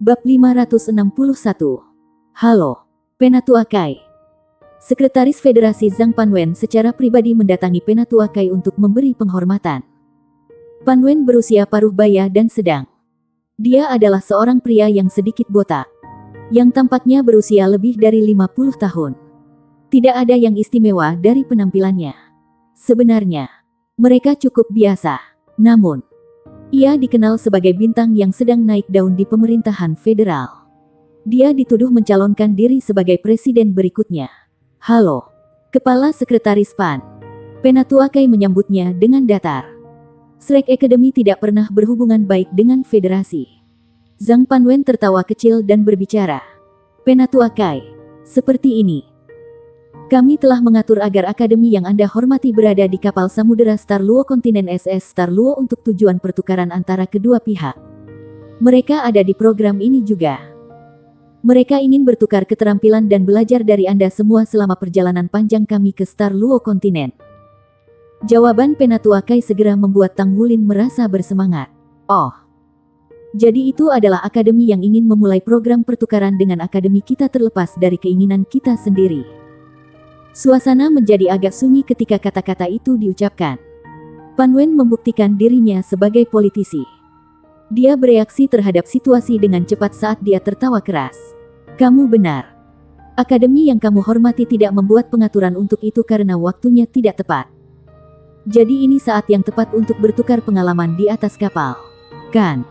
Bab 561. Halo, Penatua Kai. Sekretaris Federasi Zhang Panwen secara pribadi mendatangi Penatua Kai untuk memberi penghormatan. Panwen berusia paruh baya dan sedang. Dia adalah seorang pria yang sedikit botak, yang tampaknya berusia lebih dari 50 tahun. Tidak ada yang istimewa dari penampilannya. Sebenarnya, mereka cukup biasa. Namun, ia dikenal sebagai bintang yang sedang naik daun di pemerintahan federal. Dia dituduh mencalonkan diri sebagai presiden berikutnya. Halo, Kepala Sekretaris PAN. Penatua Kai menyambutnya dengan datar. Shrek Academy tidak pernah berhubungan baik dengan federasi. Zhang Panwen tertawa kecil dan berbicara. Penatua Kai, seperti ini. Kami telah mengatur agar akademi yang Anda hormati berada di kapal samudera Star Luo kontinen SS Star Luo untuk tujuan pertukaran antara kedua pihak. Mereka ada di program ini juga. Mereka ingin bertukar keterampilan dan belajar dari Anda semua selama perjalanan panjang kami ke Star Luo kontinen. Jawaban Penatua Kai segera membuat Tang Wulin merasa bersemangat. Oh, jadi itu adalah akademi yang ingin memulai program pertukaran dengan akademi kita terlepas dari keinginan kita sendiri. Suasana menjadi agak sunyi ketika kata-kata itu diucapkan. Panwen membuktikan dirinya sebagai politisi. Dia bereaksi terhadap situasi dengan cepat saat dia tertawa keras. Kamu benar. Akademi yang kamu hormati tidak membuat pengaturan untuk itu karena waktunya tidak tepat. Jadi ini saat yang tepat untuk bertukar pengalaman di atas kapal. Kan?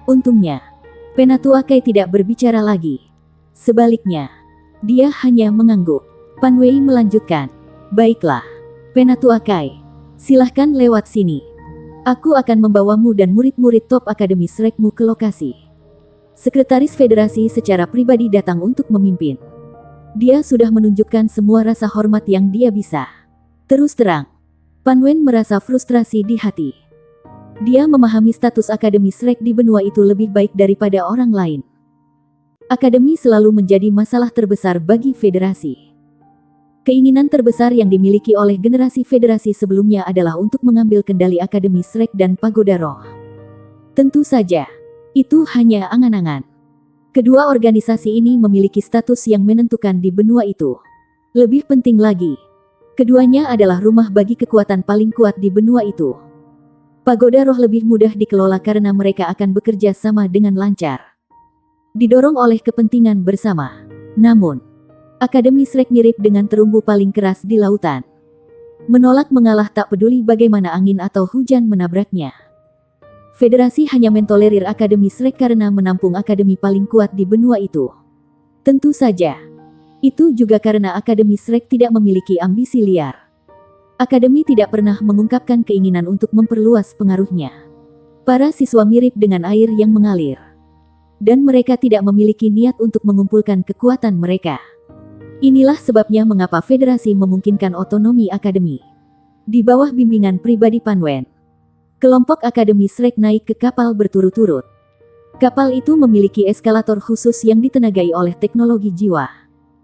Untungnya. Penatua Kai tidak berbicara lagi. Sebaliknya, dia hanya mengangguk. Panwei melanjutkan. Baiklah, Penatua Kai. Silahkan lewat sini. Aku akan membawamu dan murid-murid top Akademi Shrekmu ke lokasi. Sekretaris Federasi secara pribadi datang untuk memimpin. Dia sudah menunjukkan semua rasa hormat yang dia bisa. Terus terang, Panwen merasa frustrasi di hati. Dia memahami status Akademi Shrek di benua itu lebih baik daripada orang lain. Akademi selalu menjadi masalah terbesar bagi federasi. Keinginan terbesar yang dimiliki oleh generasi federasi sebelumnya adalah untuk mengambil kendali Akademi Shrek dan Pagoda Roh. Tentu saja, itu hanya angan-angan. Kedua organisasi ini memiliki status yang menentukan di benua itu. Lebih penting lagi, keduanya adalah rumah bagi kekuatan paling kuat di benua itu. Pagoda Roh lebih mudah dikelola karena mereka akan bekerja sama dengan lancar. Didorong oleh kepentingan bersama. Namun, Akademi Shrek mirip dengan terumbu paling keras di lautan. Menolak mengalah tak peduli bagaimana angin atau hujan menabraknya. Federasi hanya mentolerir Akademi Shrek karena menampung akademi paling kuat di benua itu. Tentu saja, itu juga karena Akademi Shrek tidak memiliki ambisi liar. Akademi tidak pernah mengungkapkan keinginan untuk memperluas pengaruhnya. Para siswa mirip dengan air yang mengalir. Dan mereka tidak memiliki niat untuk mengumpulkan kekuatan mereka. Inilah sebabnya mengapa federasi memungkinkan otonomi akademi. Di bawah bimbingan pribadi Panwen, kelompok Akademi Shrek naik ke kapal berturut-turut. Kapal itu memiliki eskalator khusus yang ditenagai oleh teknologi jiwa.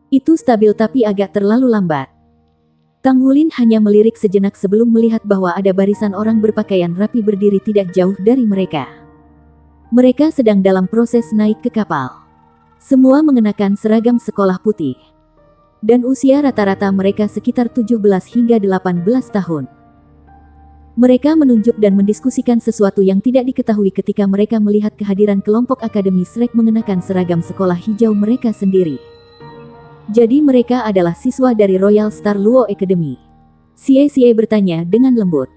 Itu stabil tapi agak terlalu lambat. Tang Wulin hanya melirik sejenak sebelum melihat bahwa ada barisan orang berpakaian rapi berdiri tidak jauh dari mereka. Mereka sedang dalam proses naik ke kapal. Semua mengenakan seragam sekolah putih. Dan usia rata-rata mereka sekitar 17 hingga 18 tahun. Mereka menunjuk dan mendiskusikan sesuatu yang tidak diketahui ketika mereka melihat kehadiran kelompok Akademi Shrek mengenakan seragam sekolah hijau mereka sendiri. Jadi mereka adalah siswa dari Royal Star Luo Academy. Xie bertanya dengan lembut.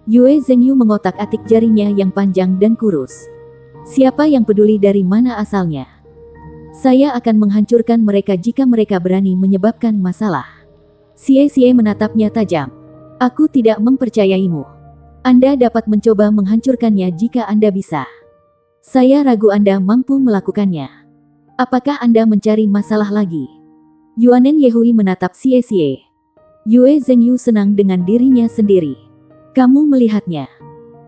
Yue Zhengyu mengotak-atik jarinya yang panjang dan kurus. Siapa yang peduli dari mana asalnya? Saya akan menghancurkan mereka jika mereka berani menyebabkan masalah. Xie menatapnya tajam. Aku tidak mempercayaimu. Anda dapat mencoba menghancurkannya jika Anda bisa. Saya ragu Anda mampu melakukannya. Apakah Anda mencari masalah lagi? Yuanen Yehui menatap Xie. Yue Zhengyu senang dengan dirinya sendiri. Kamu melihatnya.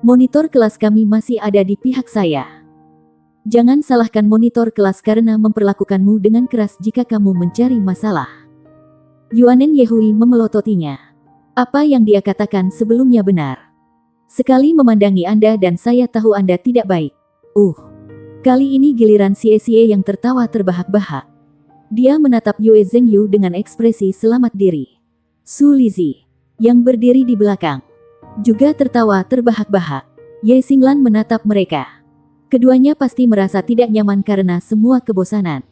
Monitor kelas kami masih ada di pihak saya. Jangan salahkan monitor kelas karena memperlakukanmu dengan keras jika kamu mencari masalah. Yuanen Yehui memelototinya. Apa yang dia katakan sebelumnya benar. Sekali memandangi Anda dan saya tahu Anda tidak baik. Kali ini giliran Xie yang tertawa terbahak-bahak. Dia menatap Yue Zhengyu dengan ekspresi selamat diri. Su Lizi, yang berdiri di belakang, juga tertawa terbahak-bahak. Ye Xinglan menatap mereka. Keduanya pasti merasa tidak nyaman karena semua kebosanan.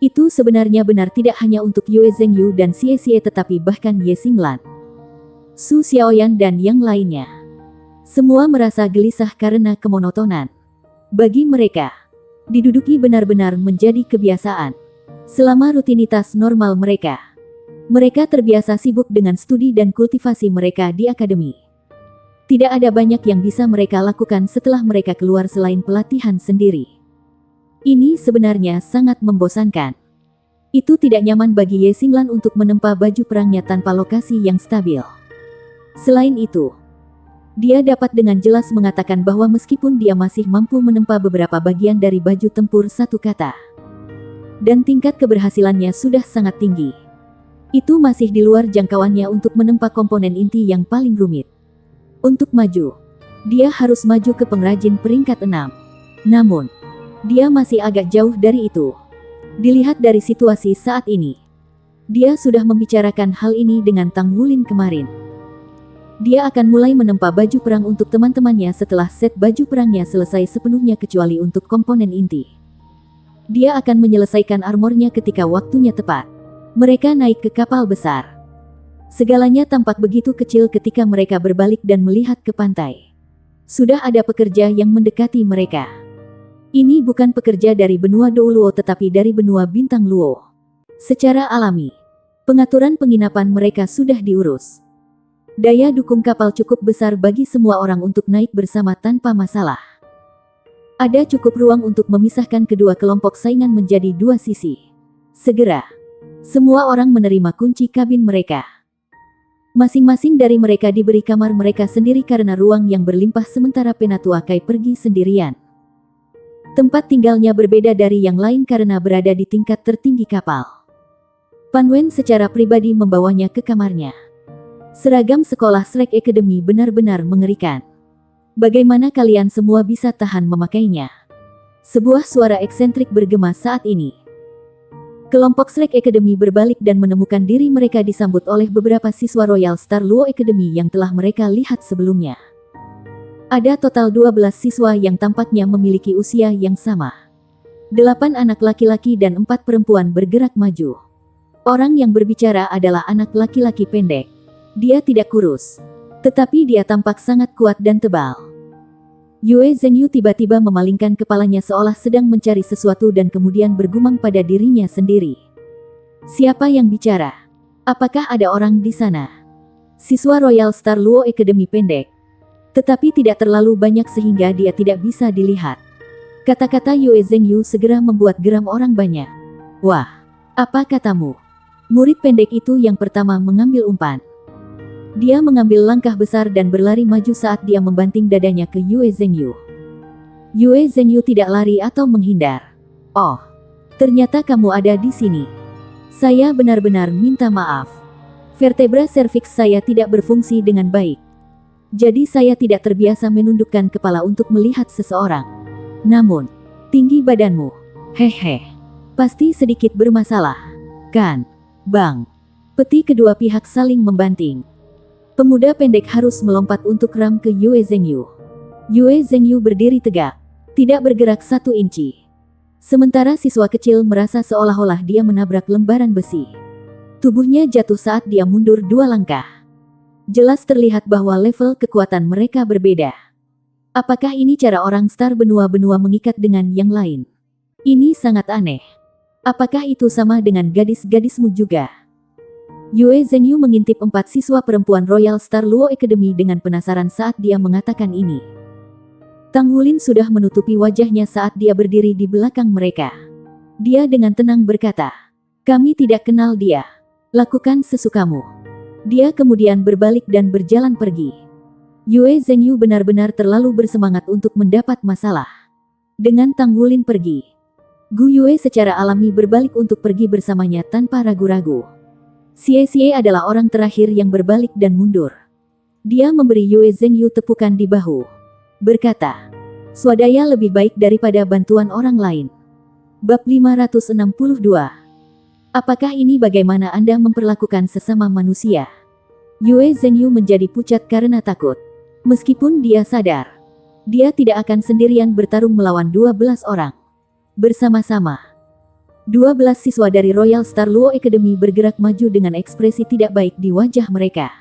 Itu sebenarnya benar tidak hanya untuk Yue Zhengyu dan Xie tetapi bahkan Ye Xinglan, Su Xiaoyan dan yang lainnya. Semua merasa gelisah karena kemonotonan. Bagi mereka, diduduki benar-benar menjadi kebiasaan. Selama rutinitas normal mereka, mereka terbiasa sibuk dengan studi dan kultivasi mereka di akademi. Tidak ada banyak yang bisa mereka lakukan setelah mereka keluar selain pelatihan sendiri. Ini sebenarnya sangat membosankan. Itu tidak nyaman bagi Ye Xinglan untuk menempa baju perangnya tanpa lokasi yang stabil. Selain itu, dia dapat dengan jelas mengatakan bahwa meskipun dia masih mampu menempa beberapa bagian dari baju tempur satu kata, dan tingkat keberhasilannya sudah sangat tinggi, itu masih di luar jangkauannya untuk menempa komponen inti yang paling rumit. Untuk maju, dia harus maju ke pengrajin peringkat 6. Namun, dia masih agak jauh dari itu. Dilihat dari situasi saat ini, dia sudah membicarakan hal ini dengan Tang Wulin kemarin. Dia akan mulai menempa baju perang untuk teman-temannya setelah set baju perangnya selesai sepenuhnya kecuali untuk komponen inti. Dia akan menyelesaikan armornya ketika waktunya tepat. Mereka naik ke kapal besar. Segalanya tampak begitu kecil ketika mereka berbalik dan melihat ke pantai. Sudah ada pekerja yang mendekati mereka. Ini bukan pekerja dari benua Douluo tetapi dari benua Bintang Luo. Secara alami, pengaturan penginapan mereka sudah diurus. Daya dukung kapal cukup besar bagi semua orang untuk naik bersama tanpa masalah. Ada cukup ruang untuk memisahkan kedua kelompok saingan menjadi dua sisi. Segera, semua orang menerima kunci kabin mereka. Masing-masing dari mereka diberi kamar mereka sendiri karena ruang yang berlimpah sementara Penatua Kai pergi sendirian. Tempat tinggalnya berbeda dari yang lain karena berada di tingkat tertinggi kapal. Pan Wen secara pribadi membawanya ke kamarnya. Seragam sekolah Shrek Academy benar-benar mengerikan. Bagaimana kalian semua bisa tahan memakainya? Sebuah suara eksentrik bergema saat ini. Kelompok Shrek Academy berbalik dan menemukan diri mereka disambut oleh beberapa siswa Royal Star Luo Academy yang telah mereka lihat sebelumnya. Ada total 12 siswa yang tampaknya memiliki usia yang sama. 8 anak laki-laki dan 4 perempuan bergerak maju. Orang yang berbicara adalah anak laki-laki pendek. Dia tidak kurus, tetapi dia tampak sangat kuat dan tebal. Yue Zhengyu tiba-tiba memalingkan kepalanya seolah sedang mencari sesuatu dan kemudian bergumam pada dirinya sendiri. Siapa yang bicara? Apakah ada orang di sana? Siswa Royal Star Luo Academy pendek, tetapi tidak terlalu banyak sehingga dia tidak bisa dilihat. Kata-kata Yue Zhengyu segera membuat geram orang banyak. Wah, apa katamu? Murid pendek itu yang pertama mengambil umpan. Dia mengambil langkah besar dan berlari maju saat dia membanting dadanya ke Yue Zhengyu. Yue Zhengyu tidak lari atau menghindar. Oh, ternyata kamu ada di sini. Saya benar-benar minta maaf. Vertebra serviks saya tidak berfungsi dengan baik. Jadi saya tidak terbiasa menundukkan kepala untuk melihat seseorang. Namun, tinggi badanmu. Hehe. Pasti sedikit bermasalah. Kan? Bang. Peti kedua pihak saling membanting. Pemuda pendek harus melompat untuk ram ke Yue Zhengyu. Yue Zhengyu berdiri tegak, tidak bergerak 1 inci. Sementara siswa kecil merasa seolah-olah dia menabrak lembaran besi. Tubuhnya jatuh saat dia mundur 2 langkah. Jelas terlihat bahwa level kekuatan mereka berbeda. Apakah ini cara orang star benua-benua mengikat dengan yang lain? Ini sangat aneh. Apakah itu sama dengan gadis-gadismu juga? Yue Zhengyu mengintip 4 siswa perempuan Royal Star Luo Academy dengan penasaran saat dia mengatakan ini. Tang Wulin sudah menutupi wajahnya saat dia berdiri di belakang mereka. Dia dengan tenang berkata, "Kami tidak kenal dia. Lakukan sesukamu." Dia kemudian berbalik dan berjalan pergi. Yue Zhengyu benar-benar terlalu bersemangat untuk mendapat masalah. Dengan Tang Wulin pergi, Gu Yue secara alami berbalik untuk pergi bersamanya tanpa ragu-ragu. Xie adalah orang terakhir yang berbalik dan mundur. Dia memberi Yue Zhengyu tepukan di bahu. Berkata, Swadaya lebih baik daripada bantuan orang lain. Bab 562. Apakah ini bagaimana Anda memperlakukan sesama manusia? Yue Zhengyu menjadi pucat karena takut. Meskipun dia sadar, dia tidak akan sendirian bertarung melawan 12 orang. Bersama-sama, 12 siswa dari Royal Star Luo Academy bergerak maju dengan ekspresi tidak baik di wajah mereka.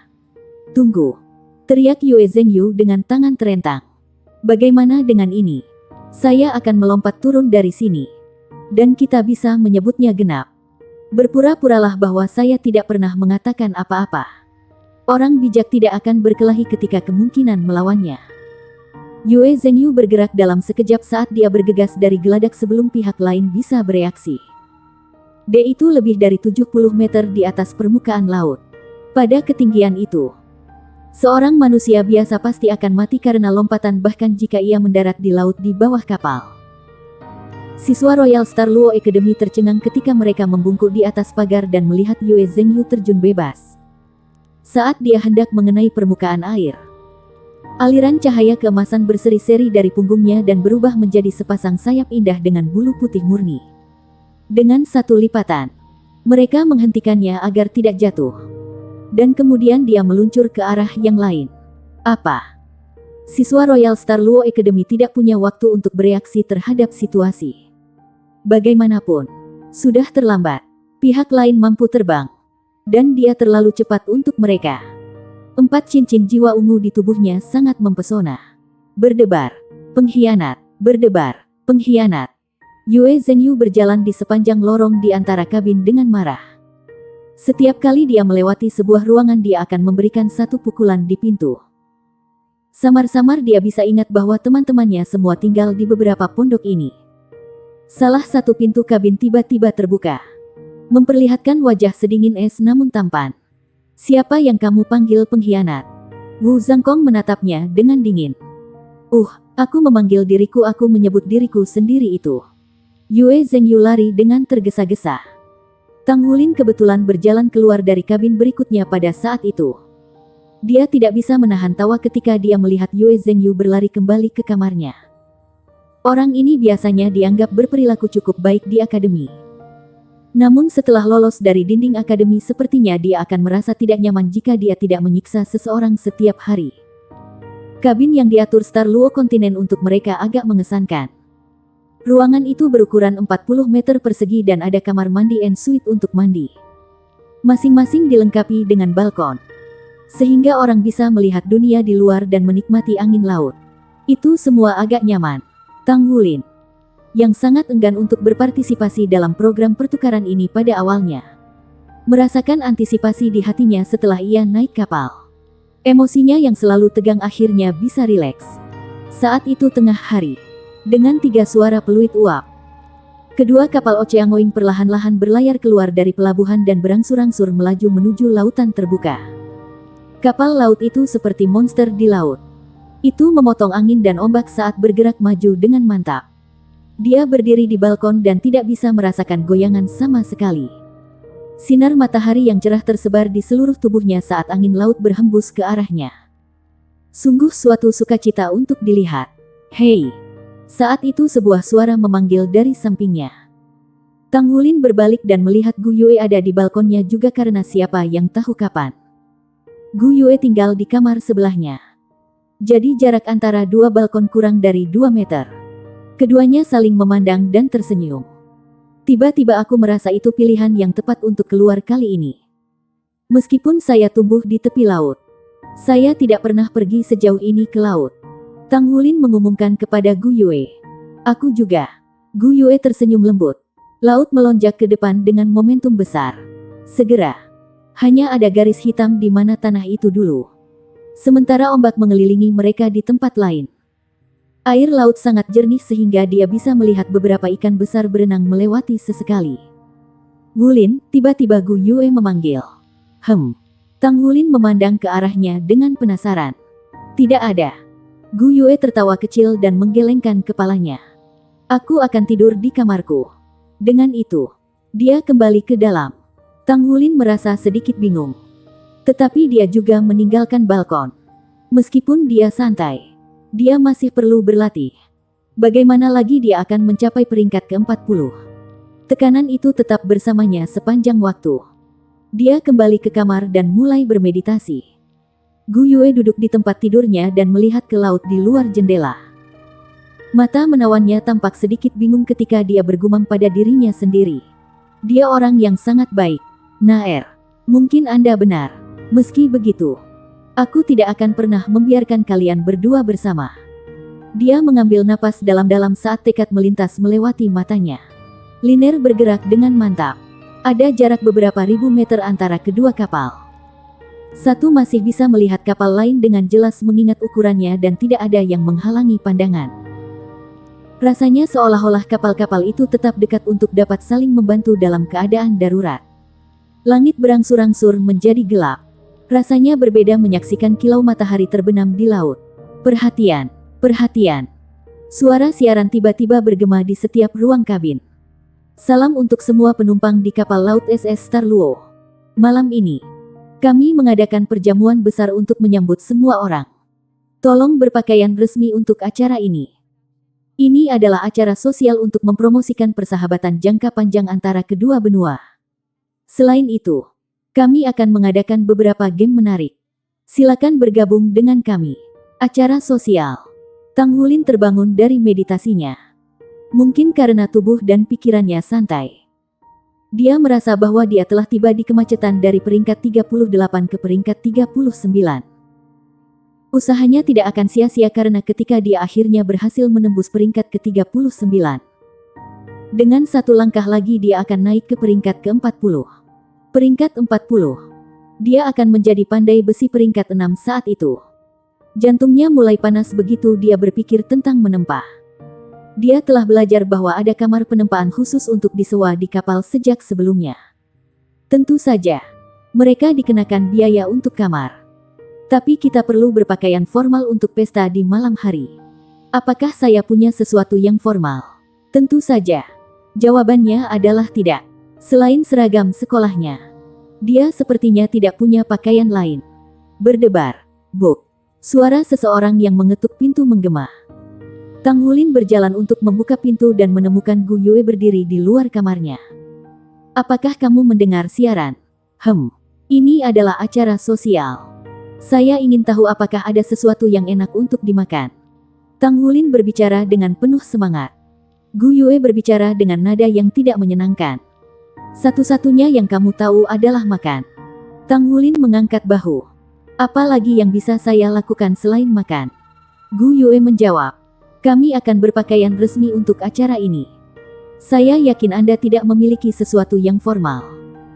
Tunggu, teriak Yue Zhengyu dengan tangan terentang. Bagaimana dengan ini? Saya akan melompat turun dari sini. Dan kita bisa menyebutnya genap. Berpura-puralah bahwa saya tidak pernah mengatakan apa-apa. Orang bijak tidak akan berkelahi ketika kemungkinan melawannya. Yue Zhengyu bergerak dalam sekejap saat dia bergegas dari geladak sebelum pihak lain bisa bereaksi. D itu lebih dari 70 meter di atas permukaan laut. Pada ketinggian itu, seorang manusia biasa pasti akan mati karena lompatan bahkan jika ia mendarat di laut di bawah kapal. Siswa Royal Star Luo Academy tercengang ketika mereka membungkuk di atas pagar dan melihat Yue Zhengyu terjun bebas. Saat dia hendak mengenai permukaan air, aliran cahaya keemasan berseri-seri dari punggungnya dan berubah menjadi sepasang sayap indah dengan bulu putih murni. Dengan satu lipatan, mereka menghentikannya agar tidak jatuh. Dan kemudian dia meluncur ke arah yang lain. Apa? Siswa Royal Star Luo Academy tidak punya waktu untuk bereaksi terhadap situasi. Bagaimanapun, sudah terlambat. Pihak lain mampu terbang. Dan dia terlalu cepat untuk mereka. 4 cincin jiwa ungu di tubuhnya sangat mempesona. Berdebar, pengkhianat, berdebar, pengkhianat. Yue Zhengyu berjalan di sepanjang lorong di antara kabin dengan marah. Setiap kali dia melewati sebuah ruangan dia akan memberikan satu pukulan di pintu. Samar-samar dia bisa ingat bahwa teman-temannya semua tinggal di beberapa pondok ini. Salah satu pintu kabin tiba-tiba terbuka, memperlihatkan wajah sedingin es namun tampan. Siapa yang kamu panggil pengkhianat? Wu Zhangkong menatapnya dengan dingin. Aku memanggil diriku, aku menyebut diriku sendiri itu. Yue Zhengyu lari dengan tergesa-gesa. Tang Wulin kebetulan berjalan keluar dari kabin berikutnya pada saat itu. Dia tidak bisa menahan tawa ketika dia melihat Yue Zhengyu berlari kembali ke kamarnya. Orang ini biasanya dianggap berperilaku cukup baik di akademi. Namun setelah lolos dari dinding akademi sepertinya dia akan merasa tidak nyaman jika dia tidak menyiksa seseorang setiap hari. Kabin yang diatur Star Luo Kontinen untuk mereka agak mengesankan. Ruangan itu berukuran 40 meter persegi dan ada kamar mandi en suite untuk mandi. Masing-masing dilengkapi dengan balkon, sehingga orang bisa melihat dunia di luar dan menikmati angin laut. Itu semua agak nyaman. Tang Wulin, yang sangat enggan untuk berpartisipasi dalam program pertukaran ini pada awalnya, merasakan antisipasi di hatinya setelah ia naik kapal. Emosinya yang selalu tegang akhirnya bisa rileks. Saat itu tengah hari, dengan 3 suara peluit uap, kedua kapal Oceangoing perlahan-lahan berlayar keluar dari pelabuhan dan berangsur-angsur melaju menuju lautan terbuka. Kapal laut itu seperti monster di laut. Itu memotong angin dan ombak saat bergerak maju dengan mantap. Dia berdiri di balkon dan tidak bisa merasakan goyangan sama sekali. Sinar matahari yang cerah tersebar di seluruh tubuhnya saat angin laut berhembus ke arahnya. Sungguh suatu sukacita untuk dilihat. Hei! Saat itu sebuah suara memanggil dari sampingnya. Tang Wulin berbalik dan melihat Gu Yue ada di balkonnya juga karena siapa yang tahu kapan. Gu Yue tinggal di kamar sebelahnya. Jadi jarak antara dua balkon kurang dari 2 meter. Keduanya saling memandang dan tersenyum. Tiba-tiba aku merasa itu pilihan yang tepat untuk keluar kali ini. Meskipun saya tumbuh di tepi laut, saya tidak pernah pergi sejauh ini ke laut. Tang Wulin mengumumkan kepada Gu Yue. Aku juga. Gu Yue tersenyum lembut. Laut melonjak ke depan dengan momentum besar. Segera, hanya ada garis hitam di mana tanah itu dulu. Sementara ombak mengelilingi mereka di tempat lain. Air laut sangat jernih sehingga dia bisa melihat beberapa ikan besar berenang melewati sesekali. Wulin, tiba-tiba Gu Yue memanggil. Tang Wulin memandang ke arahnya dengan penasaran. Tidak ada. Gu Yue tertawa kecil dan menggelengkan kepalanya. Aku akan tidur di kamarku. Dengan itu, dia kembali ke dalam. Tang Wulin merasa sedikit bingung. Tetapi dia juga meninggalkan balkon. Meskipun dia santai, dia masih perlu berlatih. Bagaimana lagi dia akan mencapai peringkat ke-40? Tekanan itu tetap bersamanya sepanjang waktu. Dia kembali ke kamar dan mulai bermeditasi. Gu Yue duduk di tempat tidurnya dan melihat ke laut di luar jendela. Mata menawannya tampak sedikit bingung ketika dia bergumam pada dirinya sendiri. Dia orang yang sangat baik. Naer, mungkin Anda benar. Meski begitu, aku tidak akan pernah membiarkan kalian berdua bersama. Dia mengambil napas dalam-dalam saat tekad melintas melewati matanya. Liner bergerak dengan mantap. Ada jarak beberapa ribu meter antara kedua kapal. Satu masih bisa melihat kapal lain dengan jelas mengingat ukurannya dan tidak ada yang menghalangi pandangan. Rasanya seolah-olah kapal-kapal itu tetap dekat untuk dapat saling membantu dalam keadaan darurat. Langit berangsur-angsur menjadi gelap. Rasanya berbeda menyaksikan kilau matahari terbenam di laut. Perhatian, perhatian. Suara siaran tiba-tiba bergema di setiap ruang kabin. Salam untuk semua penumpang di kapal laut SS Star Luo. Malam ini, kami mengadakan perjamuan besar untuk menyambut semua orang. Tolong berpakaian resmi untuk acara ini. Ini adalah acara sosial untuk mempromosikan persahabatan jangka panjang antara kedua benua. Selain itu, kami akan mengadakan beberapa game menarik. Silakan bergabung dengan kami. Acara sosial. Tang Hulin terbangun dari meditasinya. Mungkin karena tubuh dan pikirannya santai. Dia merasa bahwa dia telah tiba di kemacetan dari peringkat 38 ke peringkat 39. Usahanya tidak akan sia-sia karena ketika dia akhirnya berhasil menembus peringkat ke-39. Dengan satu langkah lagi dia akan naik ke peringkat ke-40. Peringkat 40. Dia akan menjadi pandai besi peringkat 6 saat itu. Jantungnya mulai panas begitu dia berpikir tentang menempah. Dia telah belajar bahwa ada kamar penempaan khusus untuk disewa di kapal sejak sebelumnya. Tentu saja, mereka dikenakan biaya untuk kamar. Tapi kita perlu berpakaian formal untuk pesta di malam hari. Apakah saya punya sesuatu yang formal? Tentu saja. Jawabannya adalah tidak. Selain seragam sekolahnya, dia sepertinya tidak punya pakaian lain. Berdebar. Buk. Suara seseorang yang mengetuk pintu menggema. Tang Hulin berjalan untuk membuka pintu dan menemukan Gu Yue berdiri di luar kamarnya. Apakah kamu mendengar siaran? Ini adalah acara sosial. Saya ingin tahu apakah ada sesuatu yang enak untuk dimakan. Tang Hulin berbicara dengan penuh semangat. Gu Yue berbicara dengan nada yang tidak menyenangkan. Satu-satunya yang kamu tahu adalah makan. Tang Hulin mengangkat bahu. Apa lagi yang bisa saya lakukan selain makan? Gu Yue menjawab. Kami akan berpakaian resmi untuk acara ini. Saya yakin Anda tidak memiliki sesuatu yang formal.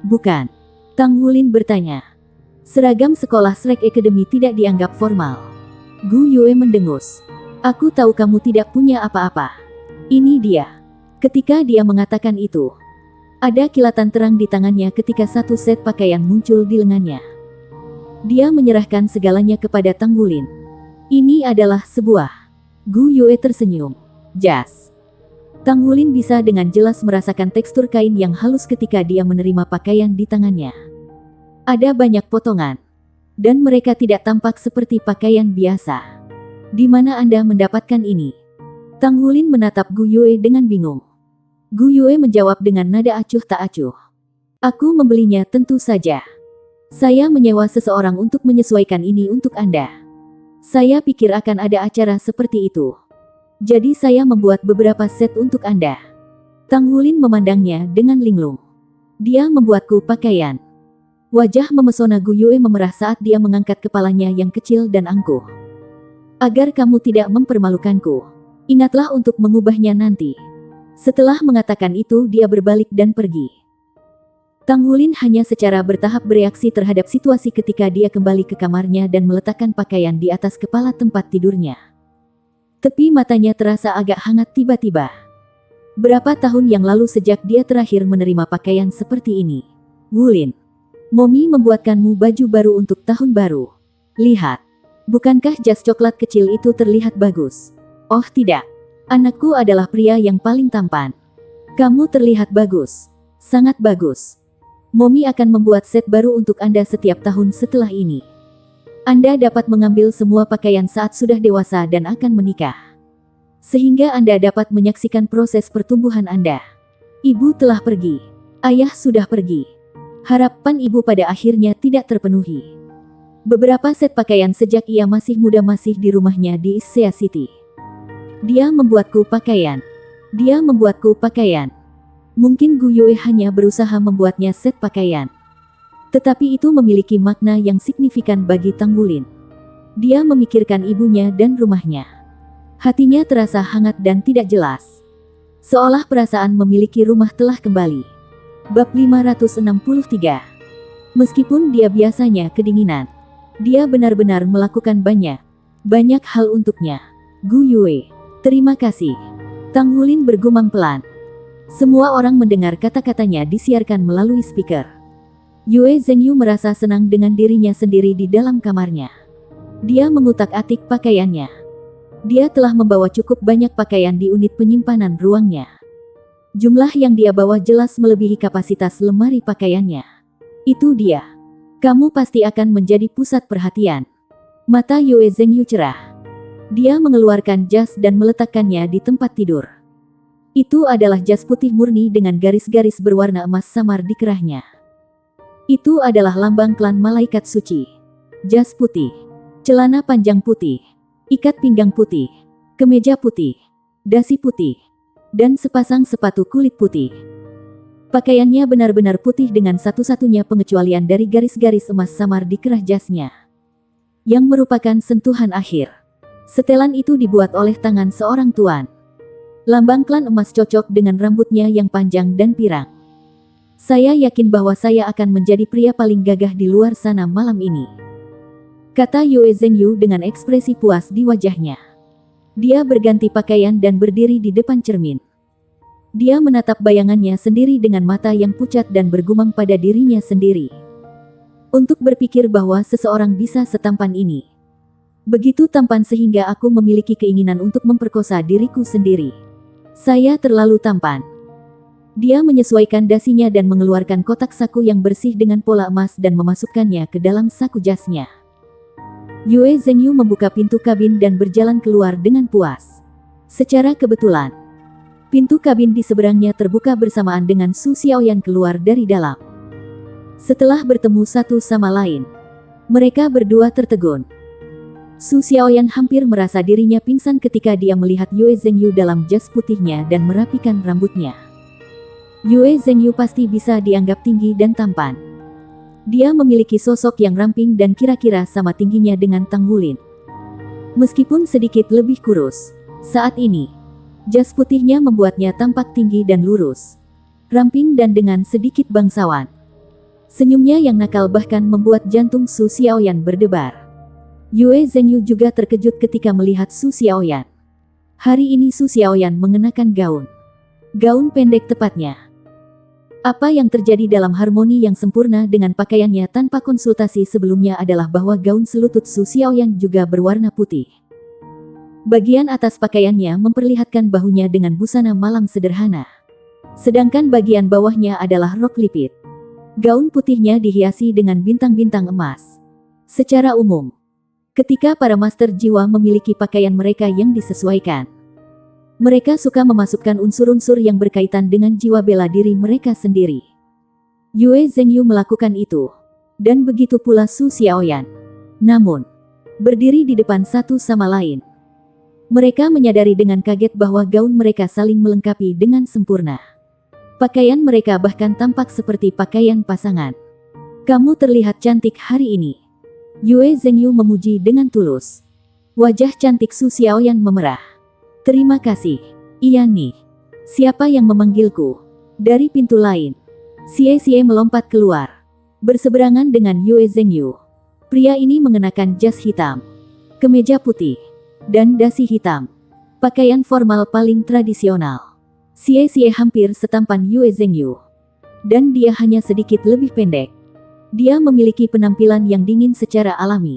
Bukan? Tang Hulin bertanya. Seragam sekolah Shrek Academy tidak dianggap formal. Gu Yue mendengus. Aku tahu kamu tidak punya apa-apa. Ini dia. Ketika dia mengatakan itu, ada kilatan terang di tangannya ketika satu set pakaian muncul di lengannya. Dia menyerahkan segalanya kepada Tang Hulin. Ini adalah sebuah. Gu Yue tersenyum. Jas. Tang Hulin bisa dengan jelas merasakan tekstur kain yang halus ketika dia menerima pakaian di tangannya. Ada banyak potongan, dan mereka tidak tampak seperti pakaian biasa. Di mana Anda mendapatkan ini? Tang Hulin menatap Gu Yue dengan bingung. Gu Yue menjawab dengan nada acuh tak acuh. Aku membelinya tentu saja. Saya menyewa seseorang untuk menyesuaikan ini untuk Anda. Saya pikir akan ada acara seperti itu. Jadi saya membuat beberapa set untuk Anda. Tang Hulin memandangnya dengan linglung. Dia membuatku pakaian. Wajah memesona Gu Yue memerah saat dia mengangkat kepalanya yang kecil dan angkuh. Agar kamu tidak mempermalukanku. Ingatlah untuk mengubahnya nanti. Setelah mengatakan itu dia berbalik dan pergi. Tang Hulin hanya secara bertahap bereaksi terhadap situasi ketika dia kembali ke kamarnya dan meletakkan pakaian di atas kepala tempat tidurnya. Tepi matanya terasa agak hangat tiba-tiba. Berapa tahun yang lalu sejak dia terakhir menerima pakaian seperti ini? Hulin. Momi membuatkanmu baju baru untuk tahun baru. Lihat. Bukankah jas coklat kecil itu terlihat bagus? Oh tidak. Anakku adalah pria yang paling tampan. Kamu terlihat bagus. Sangat bagus. Momi akan membuat set baru untuk Anda setiap tahun setelah ini. Anda dapat mengambil semua pakaian saat sudah dewasa dan akan menikah. sehingga Anda dapat menyaksikan proses pertumbuhan Anda. Ibu telah pergi. Ayah sudah pergi. Harapan ibu pada akhirnya tidak terpenuhi. Beberapa set pakaian sejak ia masih muda masih di rumahnya di Sea City. Dia membuatku pakaian. Dia membuatku pakaian. Mungkin Gu Yue hanya berusaha membuatnya set pakaian. Tetapi itu memiliki makna yang signifikan bagi Tang Wulin. Dia memikirkan ibunya dan rumahnya. Hatinya terasa hangat dan tidak jelas. Seolah perasaan memiliki rumah telah kembali. Bab 563. Meskipun dia biasanya kedinginan, dia benar-benar melakukan banyak hal untuknya. Gu Yue, terima kasih. Tang Wulin bergumam pelan. Semua orang mendengar kata-katanya disiarkan melalui speaker. Yue Zhengyu merasa senang dengan dirinya sendiri di dalam kamarnya. Dia mengutak-atik pakaiannya. Dia telah membawa cukup banyak pakaian di unit penyimpanan ruangnya. Jumlah yang dia bawa jelas melebihi kapasitas lemari pakaiannya. Itu dia. Kamu pasti akan menjadi pusat perhatian. Mata Yue Zhengyu cerah. Dia mengeluarkan jas dan meletakkannya di tempat tidur. Itu adalah jas putih murni dengan garis-garis berwarna emas samar di kerahnya. Itu adalah lambang klan malaikat suci. Jas putih, celana panjang putih, ikat pinggang putih, kemeja putih, dasi putih, dan sepasang sepatu kulit putih. Pakaiannya benar-benar putih dengan satu-satunya pengecualian dari garis-garis emas samar di kerah jasnya, yang merupakan sentuhan akhir. Setelan itu dibuat oleh tangan seorang tuan. Lambang klan emas cocok dengan rambutnya yang panjang dan pirang. Saya yakin bahwa saya akan menjadi pria paling gagah di luar sana malam ini, kata Yue Zhengyu dengan ekspresi puas di wajahnya. Dia berganti pakaian dan berdiri di depan cermin. Dia menatap bayangannya sendiri dengan mata yang pucat dan bergumam pada dirinya sendiri. Untuk berpikir bahwa seseorang bisa setampan ini. Begitu tampan sehingga aku memiliki keinginan untuk memperkosa diriku sendiri. Saya terlalu tampan. Dia menyesuaikan dasinya dan mengeluarkan kotak saku yang bersih dengan pola emas dan memasukkannya ke dalam saku jasnya. Yue Zhengyu membuka pintu kabin dan berjalan keluar dengan puas. Secara kebetulan, pintu kabin di seberangnya terbuka bersamaan dengan Su Xiaoyan keluar dari dalam. Setelah bertemu satu sama lain, mereka berdua tertegun. Su Xiaoyan hampir merasa dirinya pingsan ketika dia melihat Yue Zhengyu dalam jas putihnya dan merapikan rambutnya. Yue Zhengyu pasti bisa dianggap tinggi dan tampan. Dia memiliki sosok yang ramping dan kira-kira sama tingginya dengan Tang Wulin. Meskipun sedikit lebih kurus, saat ini, jas putihnya membuatnya tampak tinggi dan lurus, ramping dan dengan sedikit bangsawan. Senyumnya yang nakal bahkan membuat jantung Su Xiaoyan berdebar. Yue Zhengyu juga terkejut ketika melihat Su Xiaoyan. Hari ini Su Xiaoyan mengenakan gaun pendek tepatnya. Apa yang terjadi dalam harmoni yang sempurna dengan pakaiannya tanpa konsultasi sebelumnya adalah bahwa gaun selutut Su Xiaoyan juga berwarna putih. Bagian atas pakaiannya memperlihatkan bahunya dengan busana malam sederhana. Sedangkan bagian bawahnya adalah rok lipit. Gaun putihnya dihiasi dengan bintang-bintang emas. Secara umum, ketika para master jiwa memiliki pakaian mereka yang disesuaikan, mereka suka memasukkan unsur-unsur yang berkaitan dengan jiwa bela diri mereka sendiri. Yue Zhengyu melakukan itu, dan begitu pula Su Xiaoyan. Namun, berdiri di depan satu sama lain, mereka menyadari dengan kaget bahwa gaun mereka saling melengkapi dengan sempurna. Pakaian mereka bahkan tampak seperti pakaian pasangan. Kamu terlihat cantik hari ini. Yue Zhengyu memuji dengan tulus. Wajah cantik Su Xiaoyan memerah. Terima kasih. Iya nih. Siapa yang memanggilku? Dari pintu lain, Xie melompat keluar, berseberangan dengan Yue Zhengyu. Pria ini mengenakan jas hitam, kemeja putih, dan dasi hitam. Pakaian formal paling tradisional. Xie hampir setampan Yue Zhengyu. Dan dia hanya sedikit lebih pendek. Dia memiliki penampilan yang dingin secara alami.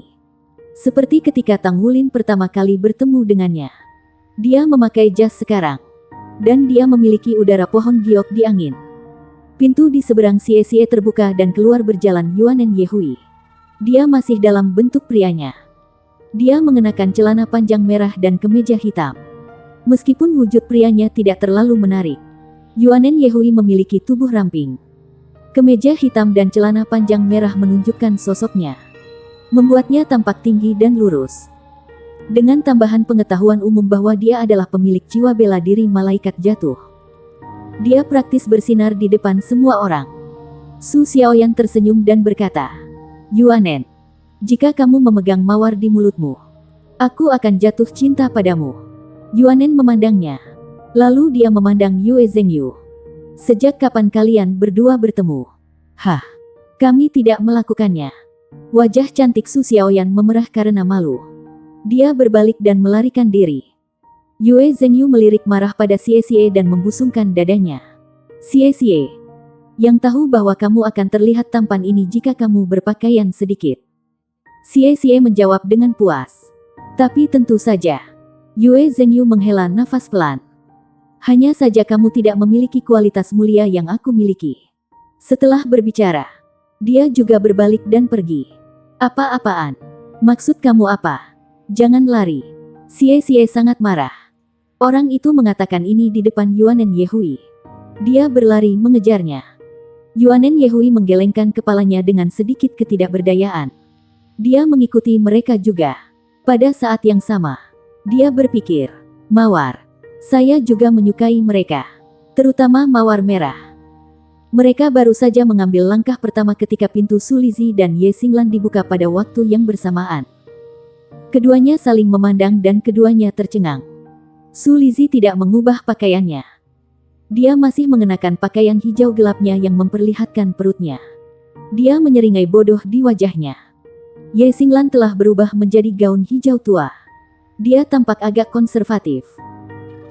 Seperti ketika Tang Wulin pertama kali bertemu dengannya. Dia memakai jas sekarang. Dan dia memiliki udara pohon giok di angin. Pintu di seberang Xie terbuka dan keluar berjalan Yuanen Yehui. Dia masih dalam bentuk prianya. Dia mengenakan celana panjang merah dan kemeja hitam. Meskipun wujud prianya tidak terlalu menarik, Yuanen Yehui memiliki tubuh ramping. Kemeja hitam dan celana panjang merah menunjukkan sosoknya, membuatnya tampak tinggi dan lurus. Dengan tambahan pengetahuan umum bahwa dia adalah pemilik jiwa bela diri malaikat jatuh, dia praktis bersinar di depan semua orang. Su Xiaoyan tersenyum dan berkata, "Yuanen, jika kamu memegang mawar di mulutmu, aku akan jatuh cinta padamu." Yuanen memandangnya. Lalu dia memandang Yue Zhengyu. "Sejak kapan kalian berdua bertemu?" "Hah, kami tidak melakukannya." Wajah cantik Su Xiaoyan memerah karena malu. Dia berbalik dan melarikan diri. Yue Zhengyu melirik marah pada Xie dan membusungkan dadanya. "Xie, yang tahu bahwa kamu akan terlihat tampan ini jika kamu berpakaian sedikit." Xie menjawab dengan puas. "Tapi tentu saja." Yue Zhengyu menghela nafas pelan. "Hanya saja kamu tidak memiliki kualitas mulia yang aku miliki." Setelah berbicara, dia juga berbalik dan pergi. "Apa-apaan? Maksud kamu apa? Jangan lari." Xie sangat marah. Orang itu mengatakan ini di depan Yuanen Yehui. Dia berlari mengejarnya. Yuanen Yehui menggelengkan kepalanya dengan sedikit ketidakberdayaan. Dia mengikuti mereka juga. Pada saat yang sama, dia berpikir, "Mawar. Saya juga menyukai mereka. Terutama mawar merah." Mereka baru saja mengambil langkah pertama ketika pintu Su Lizi dan Ye Xinglan dibuka pada waktu yang bersamaan. Keduanya saling memandang dan keduanya tercengang. Su Lizi tidak mengubah pakaiannya. Dia masih mengenakan pakaian hijau gelapnya yang memperlihatkan perutnya. Dia menyeringai bodoh di wajahnya. Ye Xinglan telah berubah menjadi gaun hijau tua. Dia tampak agak konservatif.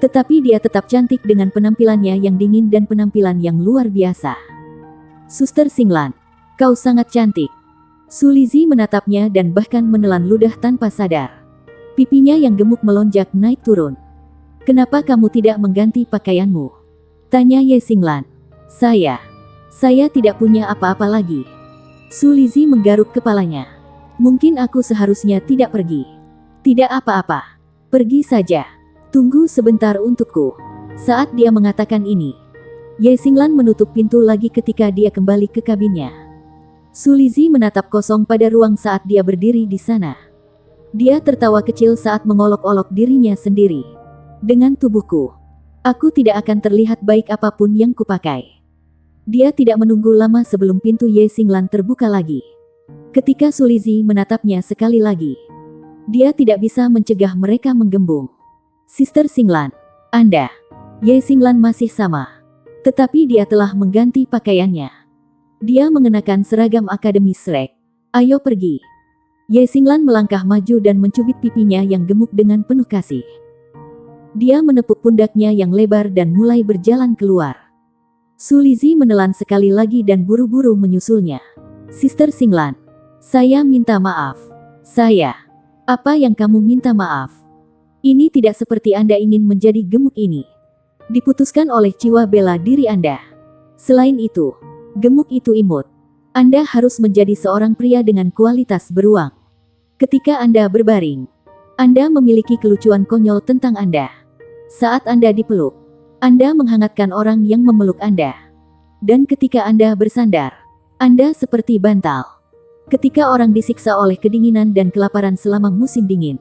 Tetapi dia tetap cantik dengan penampilannya yang dingin dan penampilan yang luar biasa. "Suster Xinglan, kau sangat cantik." Su Lizi menatapnya dan bahkan menelan ludah tanpa sadar. Pipinya yang gemuk melonjak naik turun. "Kenapa kamu tidak mengganti pakaianmu?" tanya Ye Xinglan. Saya tidak punya apa-apa lagi." Su Lizi menggaruk kepalanya. "Mungkin aku seharusnya tidak pergi." "Tidak apa-apa. Pergi saja. Tunggu sebentar untukku." Saat dia mengatakan ini, Ye Xinglan menutup pintu lagi ketika dia kembali ke kabinnya. Su Lizi menatap kosong pada ruang saat dia berdiri di sana. Dia tertawa kecil saat mengolok-olok dirinya sendiri. "Dengan tubuhku, aku tidak akan terlihat baik apapun yang kupakai." Dia tidak menunggu lama sebelum pintu Ye Xinglan terbuka lagi. Ketika Su Lizi menatapnya sekali lagi, dia tidak bisa mencegah mereka menggembung. "Sister Xinglan, Anda." Ye Xinglan masih sama. Tetapi dia telah mengganti pakaiannya. Dia mengenakan seragam Akademi Shrek. "Ayo pergi." Ye Xinglan melangkah maju dan mencubit pipinya yang gemuk dengan penuh kasih. Dia menepuk pundaknya yang lebar dan mulai berjalan keluar. Su Lizi menelan sekali lagi dan buru-buru menyusulnya. "Sister Xinglan, saya minta maaf." Apa yang kamu minta maaf? Ini tidak seperti Anda ingin menjadi gemuk ini. Diputuskan oleh jiwa bela diri Anda. Selain itu, gemuk itu imut. Anda harus menjadi seorang pria dengan kualitas beruang. Ketika Anda berbaring, Anda memiliki kelucuan konyol tentang Anda. Saat Anda dipeluk, Anda menghangatkan orang yang memeluk Anda. Dan ketika Anda bersandar, Anda seperti bantal. Ketika orang disiksa oleh kedinginan dan kelaparan selama musim dingin.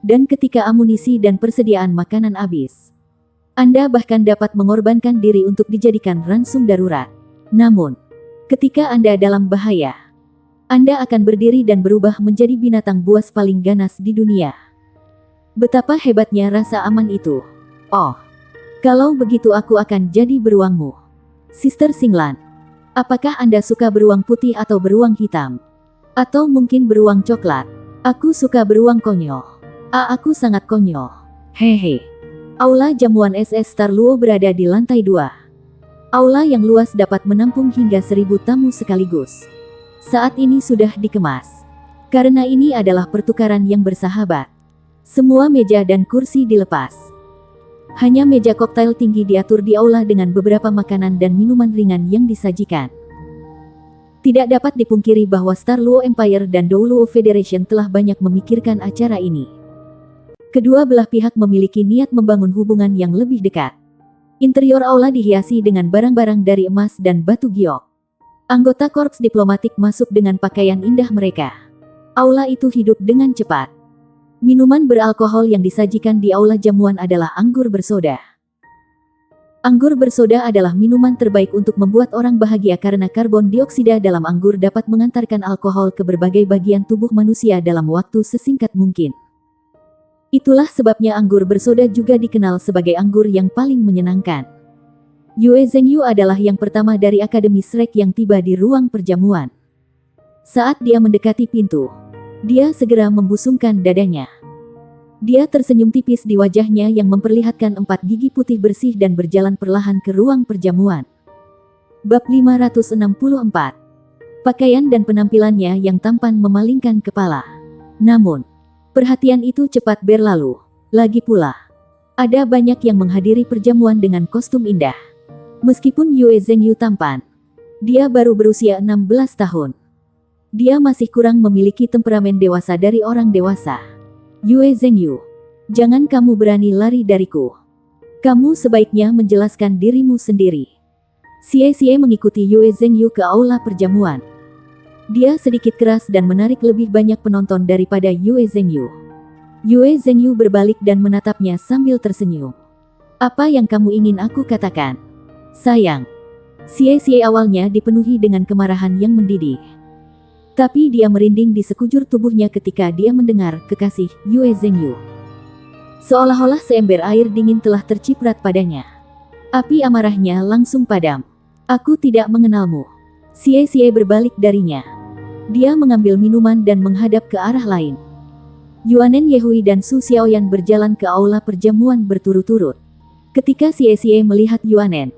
Dan ketika amunisi dan persediaan makanan habis. Anda bahkan dapat mengorbankan diri untuk dijadikan ransum darurat. Namun, ketika Anda dalam bahaya, Anda akan berdiri dan berubah menjadi binatang buas paling ganas di dunia. Betapa hebatnya rasa aman itu. "Oh, kalau begitu aku akan jadi beruangmu." Sister Xinglan, apakah Anda suka beruang putih atau beruang hitam? Atau mungkin beruang coklat? Aku suka beruang konyol. Aku sangat konyol. Hehe. Aula jamuan SS Star Luo berada di lantai 2. Aula yang luas dapat menampung hingga 1000 tamu sekaligus. Saat ini sudah dikemas. Karena ini adalah pertukaran yang bersahabat. Semua meja dan kursi dilepas. Hanya meja koktail tinggi diatur di aula dengan beberapa makanan dan minuman ringan yang disajikan. Tidak dapat dipungkiri bahwa Star Luo Empire dan Douluo Federation telah banyak memikirkan acara ini. Kedua belah pihak memiliki niat membangun hubungan yang lebih dekat. Interior aula dihiasi dengan barang-barang dari emas dan batu giok. Anggota korps diplomatik masuk dengan pakaian indah mereka. Aula itu hidup dengan cepat. Minuman beralkohol yang disajikan di aula jamuan adalah anggur bersoda. Anggur bersoda adalah minuman terbaik untuk membuat orang bahagia karena karbon dioksida dalam anggur dapat mengantarkan alkohol ke berbagai bagian tubuh manusia dalam waktu sesingkat mungkin. Itulah sebabnya anggur bersoda juga dikenal sebagai anggur yang paling menyenangkan. Yue Zhengyu adalah yang pertama dari Akademi Shrek yang tiba di ruang perjamuan. Saat dia mendekati pintu, dia segera membusungkan dadanya. Dia tersenyum tipis di wajahnya yang memperlihatkan 4 gigi putih bersih dan berjalan perlahan ke ruang perjamuan. Bab 564. Pakaian dan penampilannya yang tampan memalingkan kepala. Namun, perhatian itu cepat berlalu. Lagi pula, ada banyak yang menghadiri perjamuan dengan kostum indah. Meskipun Yue Zhengyu tampan, dia baru berusia 16 tahun. Dia masih kurang memiliki temperamen dewasa dari orang dewasa. Yue Zhengyu, jangan kamu berani lari dariku. Kamu sebaiknya menjelaskan dirimu sendiri. Xie mengikuti Yue Zhengyu ke aula perjamuan. Dia sedikit keras dan menarik lebih banyak penonton daripada Yue Zhengyu. Yue Zhengyu berbalik dan menatapnya sambil tersenyum. Apa yang kamu ingin aku katakan? Sayang. Xie awalnya dipenuhi dengan kemarahan yang mendidih. Tapi dia merinding di sekujur tubuhnya ketika dia mendengar kekasih Yue Zhengyu. Seolah-olah seember air dingin telah terciprat padanya. Api amarahnya langsung padam. Aku tidak mengenalmu. Xie berbalik darinya. Dia mengambil minuman dan menghadap ke arah lain. Yuanen Yehui dan Su Xiaoyan berjalan ke aula perjamuan berturut-turut. Ketika Xie melihat Yuanen,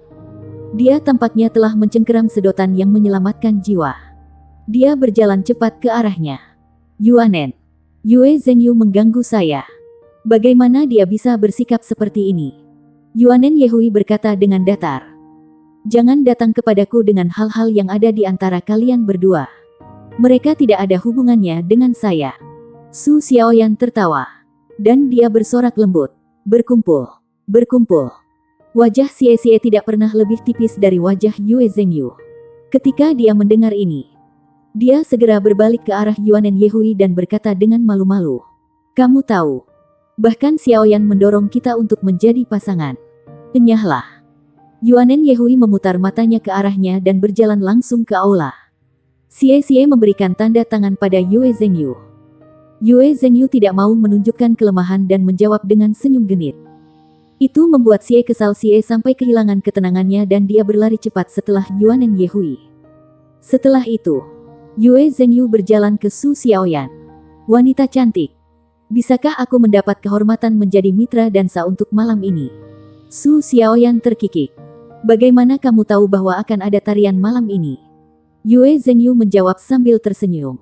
dia tampaknya telah mencengkeram sedotan yang menyelamatkan jiwa. Dia berjalan cepat ke arahnya. Yuanen, Yue Zhengyu mengganggu saya. Bagaimana dia bisa bersikap seperti ini? Yuanen Yehui berkata dengan datar. Jangan datang kepadaku dengan hal-hal yang ada di antara kalian berdua. Mereka tidak ada hubungannya dengan saya. Su Xiaoyan tertawa. Dan dia bersorak lembut. Berkumpul. Wajah Xie tidak pernah lebih tipis dari wajah Yue Zhengyu. Ketika dia mendengar ini, dia segera berbalik ke arah Yuanen Yehui dan berkata dengan malu-malu. Kamu tahu, bahkan Xiaoyan mendorong kita untuk menjadi pasangan. Enyahlah. Yuanen Yehui memutar matanya ke arahnya dan berjalan langsung ke aula. Xie memberikan tanda tangan pada Yue Zhengyu. Yue Zhengyu tidak mau menunjukkan kelemahan dan menjawab dengan senyum genit. Itu membuat Xie kesal. Xie sampai kehilangan ketenangannya dan dia berlari cepat setelah Yuanen Yehui. Setelah itu, Yue Zhengyu berjalan ke Su Xiaoyan. Wanita cantik. Bisakah aku mendapat kehormatan menjadi mitra dansa untuk malam ini? Su Xiaoyan terkikik. Bagaimana kamu tahu bahwa akan ada tarian malam ini? Yue Zhengyu menjawab sambil tersenyum.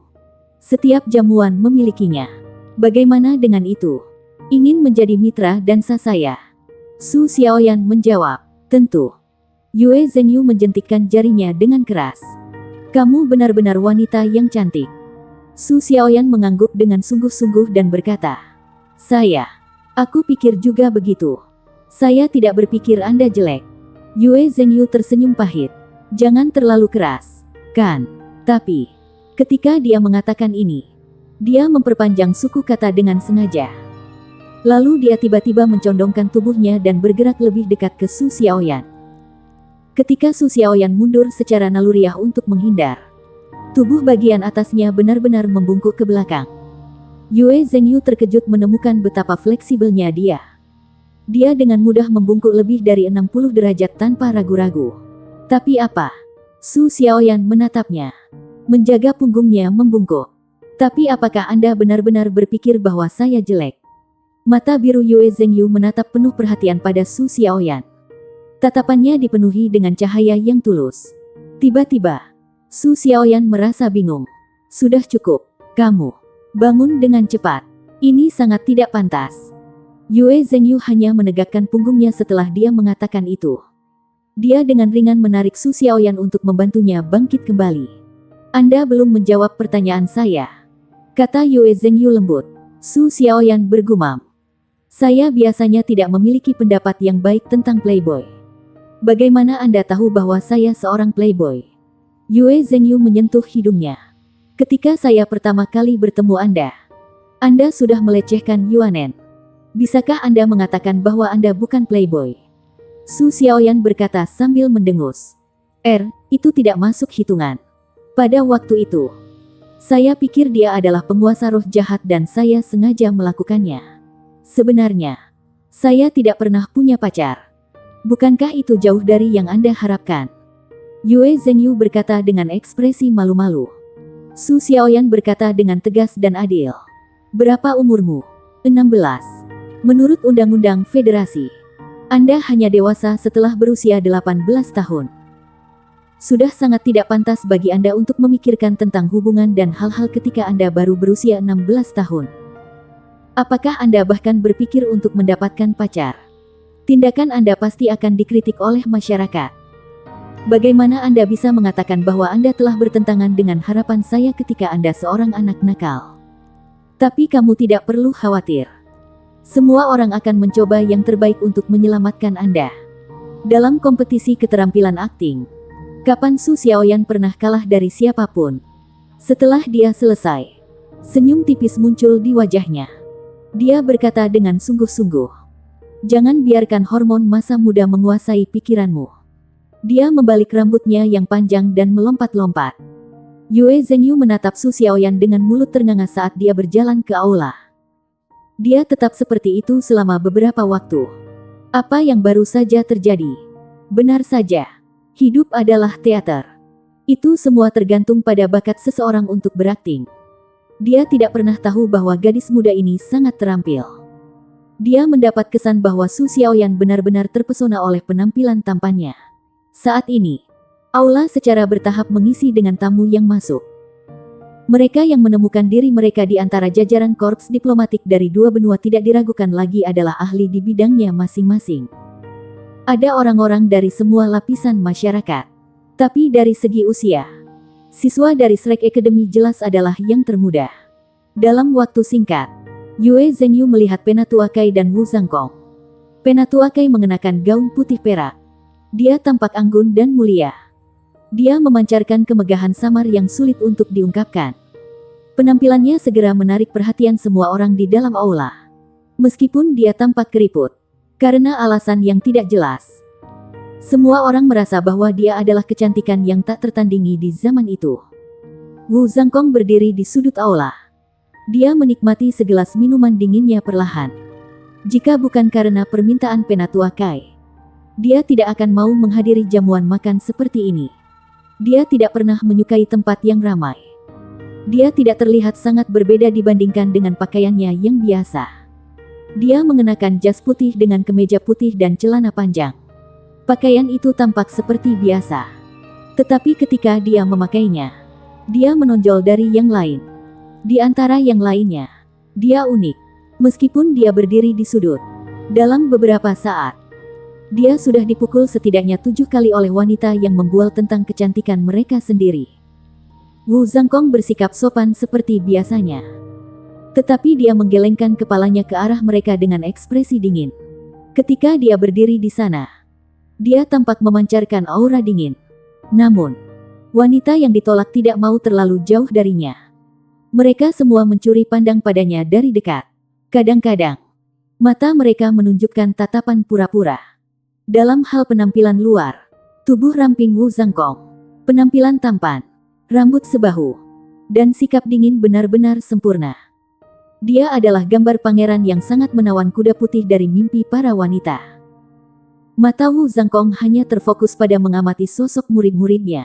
Setiap jamuan memilikinya. Bagaimana dengan itu? Ingin menjadi mitra dansa saya? Su Xiaoyan menjawab. Tentu. Yue Zhengyu menjentikkan jarinya dengan keras. Kamu benar-benar wanita yang cantik. Su Xiaoyan mengangguk dengan sungguh-sungguh dan berkata. Aku pikir juga begitu. Saya tidak berpikir Anda jelek. Yue Zhengyu tersenyum pahit. Jangan terlalu keras, kan? Tapi, ketika dia mengatakan ini, dia memperpanjang suku kata dengan sengaja. Lalu dia tiba-tiba mencondongkan tubuhnya dan bergerak lebih dekat ke Su Xiaoyan. Ketika Su Xiaoyan mundur secara naluriah untuk menghindar, tubuh bagian atasnya benar-benar membungkuk ke belakang. Yue Zhengyu terkejut menemukan betapa fleksibelnya dia. Dia dengan mudah membungkuk lebih dari 60 derajat tanpa ragu-ragu. Tapi apa? Su Xiaoyan menatapnya. Menjaga punggungnya membungkuk. Tapi apakah Anda benar-benar berpikir bahwa saya jelek? Mata biru Yue Zhengyu menatap penuh perhatian pada Su Xiaoyan. Tatapannya dipenuhi dengan cahaya yang tulus. Tiba-tiba, Su Xiaoyan merasa bingung. Sudah cukup, kamu. Bangun dengan cepat. Ini sangat tidak pantas. Yue Zhengyu hanya menegakkan punggungnya setelah dia mengatakan itu. Dia dengan ringan menarik Su Xiaoyan untuk membantunya bangkit kembali. Anda belum menjawab pertanyaan saya, kata Yue Zhengyu lembut. Su Xiaoyan bergumam. Saya biasanya tidak memiliki pendapat yang baik tentang playboy. Bagaimana Anda tahu bahwa saya seorang playboy? Yue Zhengyu menyentuh hidungnya. Ketika saya pertama kali bertemu Anda sudah melecehkan Yuanen. Bisakah Anda mengatakan bahwa Anda bukan playboy? Su Xiaoyan berkata sambil mendengus. Itu tidak masuk hitungan. Pada waktu itu, saya pikir dia adalah penguasa roh jahat dan saya sengaja melakukannya. Sebenarnya, saya tidak pernah punya pacar. Bukankah itu jauh dari yang Anda harapkan? Yue Zhengyu berkata dengan ekspresi malu-malu. Su Xiaoyan berkata dengan tegas dan adil. Berapa umurmu? 16. Menurut Undang-Undang Federasi, Anda hanya dewasa setelah berusia 18 tahun. Sudah sangat tidak pantas bagi Anda untuk memikirkan tentang hubungan dan hal-hal ketika Anda baru berusia 16 tahun. Apakah Anda bahkan berpikir untuk mendapatkan pacar? Tindakan Anda pasti akan dikritik oleh masyarakat. Bagaimana Anda bisa mengatakan bahwa Anda telah bertentangan dengan harapan saya ketika Anda seorang anak nakal? Tapi kamu tidak perlu khawatir. Semua orang akan mencoba yang terbaik untuk menyelamatkan Anda. Dalam kompetisi keterampilan akting, kapan Su Xiaoyan pernah kalah dari siapapun? Setelah dia selesai, senyum tipis muncul di wajahnya. Dia berkata dengan sungguh-sungguh, "Jangan biarkan hormon masa muda menguasai pikiranmu." Dia membalik rambutnya yang panjang dan melompat-lompat. Yue Zhengyu menatap Su Xiaoyan dengan mulut ternganga saat dia berjalan ke aula. Dia tetap seperti itu selama beberapa waktu. Apa yang baru saja terjadi? Benar saja. Hidup adalah teater. Itu semua tergantung pada bakat seseorang untuk berakting. Dia tidak pernah tahu bahwa gadis muda ini sangat terampil. Dia mendapat kesan bahwa Su Xiaoyan benar-benar terpesona oleh penampilan tampannya. Saat ini, aula secara bertahap mengisi dengan tamu yang masuk. Mereka yang menemukan diri mereka di antara jajaran korps diplomatik dari dua benua tidak diragukan lagi adalah ahli di bidangnya masing-masing. Ada orang-orang dari semua lapisan masyarakat. Tapi dari segi usia, siswa dari Shrek Academy jelas adalah yang termuda. Dalam waktu singkat, Yue Zhengyu melihat Penatua Kai dan Wu Zhangkong. Penatua Kai mengenakan gaun putih perak. Dia tampak anggun dan mulia. Dia memancarkan kemegahan samar yang sulit untuk diungkapkan. Penampilannya segera menarik perhatian semua orang di dalam aula. Meskipun dia tampak keriput, karena alasan yang tidak jelas. Semua orang merasa bahwa dia adalah kecantikan yang tak tertandingi di zaman itu. Wu Zhangkong berdiri di sudut aula. Dia menikmati segelas minuman dinginnya perlahan. Jika bukan karena permintaan Penatua Kai, dia tidak akan mau menghadiri jamuan makan seperti ini. Dia tidak pernah menyukai tempat yang ramai. Dia tidak terlihat sangat berbeda dibandingkan dengan pakaiannya yang biasa. Dia mengenakan jas putih dengan kemeja putih dan celana panjang. Pakaian itu tampak seperti biasa. Tetapi ketika dia memakainya, dia menonjol dari yang lain. Di antara yang lainnya, dia unik. Meskipun dia berdiri di sudut, dalam beberapa saat, dia sudah dipukul setidaknya 7 kali oleh wanita yang membual tentang kecantikan mereka sendiri. Wu Zhangkong bersikap sopan seperti biasanya. Tetapi dia menggelengkan kepalanya ke arah mereka dengan ekspresi dingin. Ketika dia berdiri di sana, dia tampak memancarkan aura dingin. Namun, wanita yang ditolak tidak mau terlalu jauh darinya. Mereka semua mencuri pandang padanya dari dekat. Kadang-kadang, mata mereka menunjukkan tatapan pura-pura. Dalam hal penampilan luar, tubuh ramping Wu Zhangkong, penampilan tampan, rambut sebahu, dan sikap dingin benar-benar sempurna. Dia adalah gambar pangeran yang sangat menawan kuda putih dari mimpi para wanita. Mata Wu Zhangkong hanya terfokus pada mengamati sosok murid-muridnya.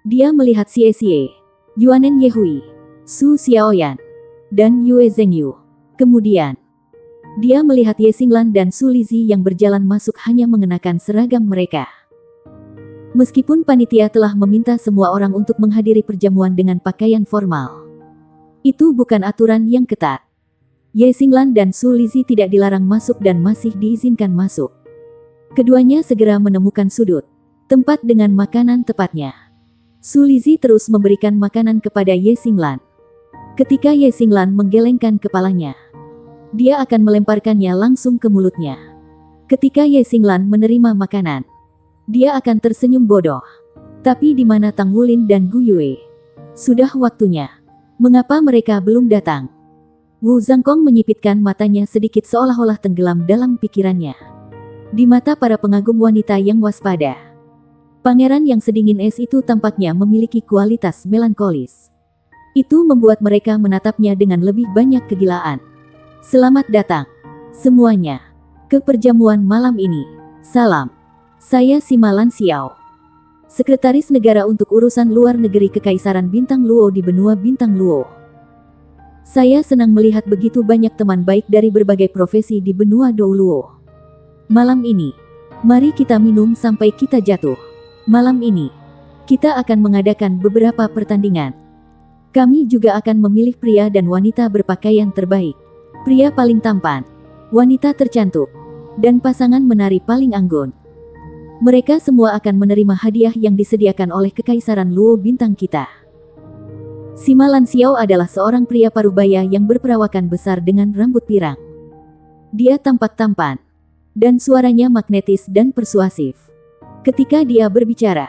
Dia melihat Xie Xie, Yuanen Yehui, Su Xiaoyan, dan Yue Zhengyu. Kemudian, dia melihat Ye Xinglan dan Su Lizi yang berjalan masuk hanya mengenakan seragam mereka. Meskipun panitia telah meminta semua orang untuk menghadiri perjamuan dengan pakaian formal, itu bukan aturan yang ketat. Ye Xinglan dan Su Lizi tidak dilarang masuk dan masih diizinkan masuk. Keduanya segera menemukan sudut, tempat dengan makanan tepatnya. Su Lizi terus memberikan makanan kepada Ye Xinglan. Ketika Ye Xinglan menggelengkan kepalanya, dia akan melemparkannya langsung ke mulutnya. Ketika Ye Xinglan menerima makanan, dia akan tersenyum bodoh. Tapi di mana Tang Wulin dan Gu Yue? Sudah waktunya. Mengapa mereka belum datang? Wu Zhangkong menyipitkan matanya sedikit seolah-olah tenggelam dalam pikirannya. Di mata para pengagum wanita yang waspada, pangeran yang sedingin es itu tampaknya memiliki kualitas melankolis. Itu membuat mereka menatapnya dengan lebih banyak kegilaan. Selamat datang, semuanya, ke perjamuan malam ini. Salam, saya Sima Lan Xiao, Sekretaris Negara untuk Urusan Luar Negeri Kekaisaran Bintang Luo di benua Bintang Luo. Saya senang melihat begitu banyak teman baik dari berbagai profesi di benua Dou Luo. Malam ini, mari kita minum sampai kita jatuh. Malam ini, kita akan mengadakan beberapa pertandingan. Kami juga akan memilih pria dan wanita berpakaian terbaik. Pria paling tampan, wanita tercantik, dan pasangan menari paling anggun. Mereka semua akan menerima hadiah yang disediakan oleh Kekaisaran Luo bintang kita. Sima Lan Xiao adalah seorang pria parubaya yang berperawakan besar dengan rambut pirang. Dia tampak tampan, dan suaranya magnetis dan persuasif. Ketika dia berbicara,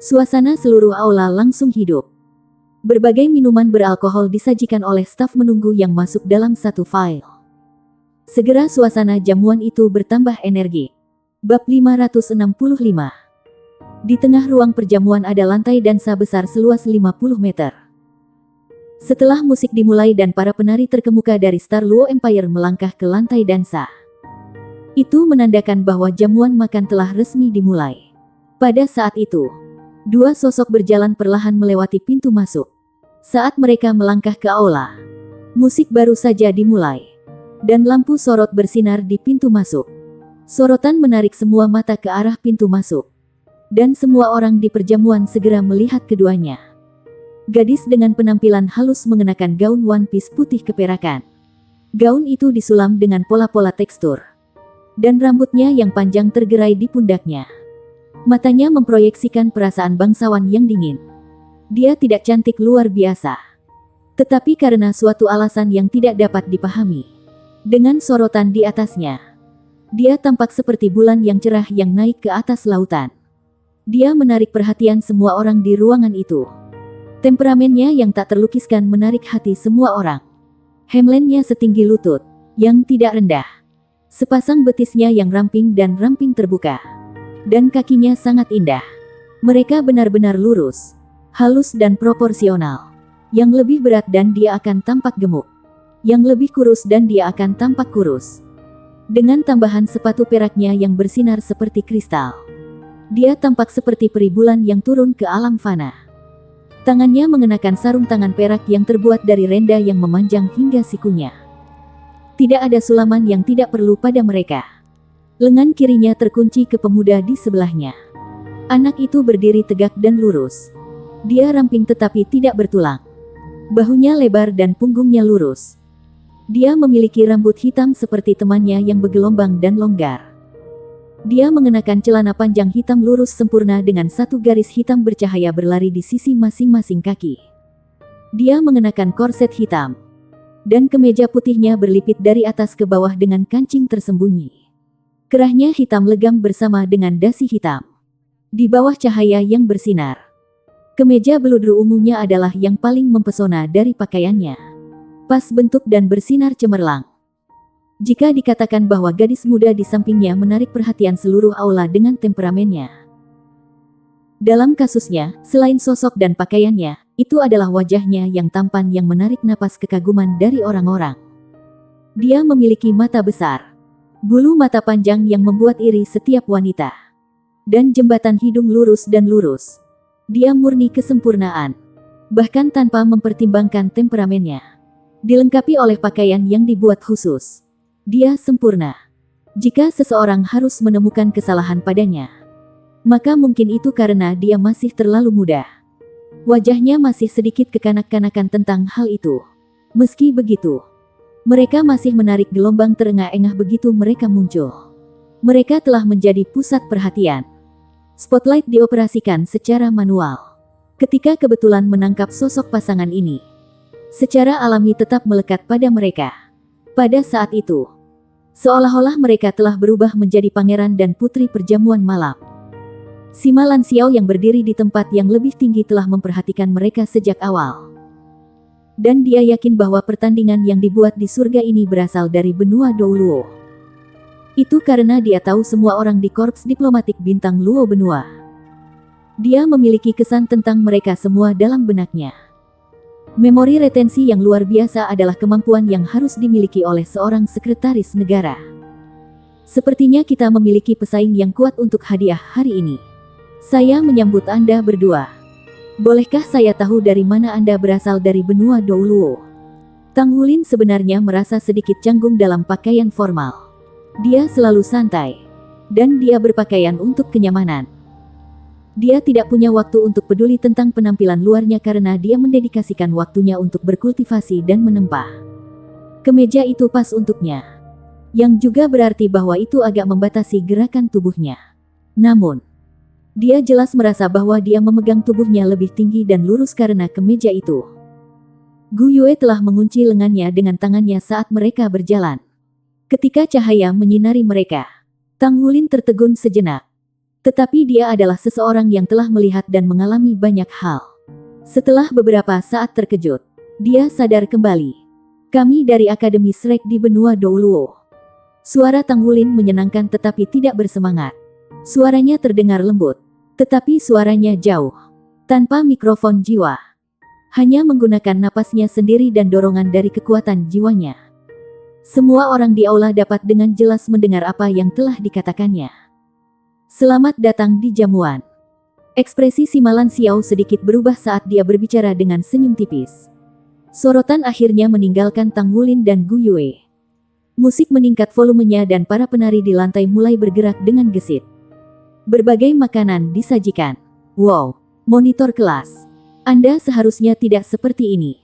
suasana seluruh aula langsung hidup. Berbagai minuman beralkohol disajikan oleh staf menunggu yang masuk dalam satu file. Segera suasana jamuan itu bertambah energi. Bab 565. Di tengah ruang perjamuan ada lantai dansa besar seluas 50 meter. Setelah musik dimulai dan para penari terkemuka dari Star Luo Empire melangkah ke lantai dansa, itu menandakan bahwa jamuan makan telah resmi dimulai. Pada saat itu, dua sosok berjalan perlahan melewati pintu masuk. Saat mereka melangkah ke aula, musik baru saja dimulai, dan lampu sorot bersinar di pintu masuk. Sorotan menarik semua mata ke arah pintu masuk, dan semua orang di perjamuan segera melihat keduanya. Gadis dengan penampilan halus mengenakan gaun one piece putih keperakan. Gaun itu disulam dengan pola-pola tekstur, dan rambutnya yang panjang tergerai di pundaknya. Matanya memproyeksikan perasaan bangsawan yang dingin. Dia tidak cantik luar biasa, tetapi karena suatu alasan yang tidak dapat dipahami, dengan sorotan di atasnya, dia tampak seperti bulan yang cerah yang naik ke atas lautan. Dia menarik perhatian semua orang di ruangan itu. Temperamennya yang tak terlukiskan menarik hati semua orang. Hemlennya setinggi lutut, yang tidak rendah. Sepasang betisnya yang ramping dan ramping terbuka. Dan kakinya sangat indah. Mereka benar-benar lurus, halus dan proporsional. Yang lebih berat dan dia akan tampak gemuk. Yang lebih kurus dan dia akan tampak kurus. Dengan tambahan sepatu peraknya yang bersinar seperti kristal, dia tampak seperti peri bulan yang turun ke alam fana. Tangannya mengenakan sarung tangan perak yang terbuat dari renda yang memanjang hingga sikunya. Tidak ada sulaman yang tidak perlu pada mereka. Lengan kirinya terkunci ke pemuda di sebelahnya. Anak itu berdiri tegak dan lurus. Dia ramping tetapi tidak bertulang. Bahunya lebar dan punggungnya lurus. Dia memiliki rambut hitam seperti temannya yang bergelombang dan longgar. Dia mengenakan celana panjang hitam lurus sempurna dengan satu garis hitam bercahaya berlari di sisi masing-masing kaki. Dia mengenakan korset hitam, dan kemeja putihnya berlipit dari atas ke bawah dengan kancing tersembunyi. Kerahnya hitam legam bersama dengan dasi hitam. Di bawah cahaya yang bersinar, kemeja beludru umumnya adalah yang paling mempesona dari pakaiannya. Pas bentuk dan bersinar cemerlang. Jika dikatakan bahwa gadis muda di sampingnya menarik perhatian seluruh aula dengan temperamennya. Dalam kasusnya, selain sosok dan pakaiannya, itu adalah wajahnya yang tampan yang menarik napas kekaguman dari orang-orang. Dia memiliki mata besar, bulu mata panjang yang membuat iri setiap wanita, dan jembatan hidung lurus dan lurus. Dia murni kesempurnaan, bahkan tanpa mempertimbangkan temperamennya. Dilengkapi oleh pakaian yang dibuat khusus. Dia sempurna. Jika seseorang harus menemukan kesalahan padanya, maka mungkin itu karena dia masih terlalu muda. Wajahnya masih sedikit kekanak-kanakan tentang hal itu. Meski begitu, mereka masih menarik gelombang terengah-engah begitu mereka muncul. Mereka telah menjadi pusat perhatian. Spotlight dioperasikan secara manual. Ketika kebetulan menangkap sosok pasangan ini, secara alami tetap melekat pada mereka. Pada saat itu, seolah-olah mereka telah berubah menjadi pangeran dan putri perjamuan malam. Sima Lan Xiao yang berdiri di tempat yang lebih tinggi telah memperhatikan mereka sejak awal. Dan dia yakin bahwa pertandingan yang dibuat di surga ini berasal dari benua Dou Luo. Itu karena dia tahu semua orang di korps diplomatik bintang Luo benua. Dia memiliki kesan tentang mereka semua dalam benaknya. Memori retensi yang luar biasa adalah kemampuan yang harus dimiliki oleh seorang sekretaris negara. Sepertinya kita memiliki pesaing yang kuat untuk hadiah hari ini. Saya menyambut Anda berdua. Bolehkah saya tahu dari mana Anda berasal dari benua Dou Luo? Tang Wulin sebenarnya merasa sedikit canggung dalam pakaian formal. Dia selalu santai. Dan dia berpakaian untuk kenyamanan. Dia tidak punya waktu untuk peduli tentang penampilan luarnya karena dia mendedikasikan waktunya untuk berkultivasi dan menempa. Kemeja itu pas untuknya. Yang juga berarti bahwa itu agak membatasi gerakan tubuhnya. Namun, dia jelas merasa bahwa dia memegang tubuhnya lebih tinggi dan lurus karena kemeja itu. Gu Yue telah mengunci lengannya dengan tangannya saat mereka berjalan. Ketika cahaya menyinari mereka, Tang Wulin tertegun sejenak. Tetapi dia adalah seseorang yang telah melihat dan mengalami banyak hal. Setelah beberapa saat terkejut, dia sadar kembali. Kami dari Akademi Shrek di benua Dou Luo. Suara Tang Wulin menyenangkan tetapi tidak bersemangat. Suaranya terdengar lembut, tetapi suaranya jauh. Tanpa mikrofon jiwa. Hanya menggunakan napasnya sendiri dan dorongan dari kekuatan jiwanya. Semua orang di aula dapat dengan jelas mendengar apa yang telah dikatakannya. Selamat datang di jamuan. Ekspresi Sima Lan Xiao sedikit berubah saat dia berbicara dengan senyum tipis. Sorotan akhirnya meninggalkan Tang Wulin dan Gu Yue. Musik meningkat volumenya dan para penari di lantai mulai bergerak dengan gesit. Berbagai makanan disajikan. Wow, monitor kelas. Anda seharusnya tidak seperti ini.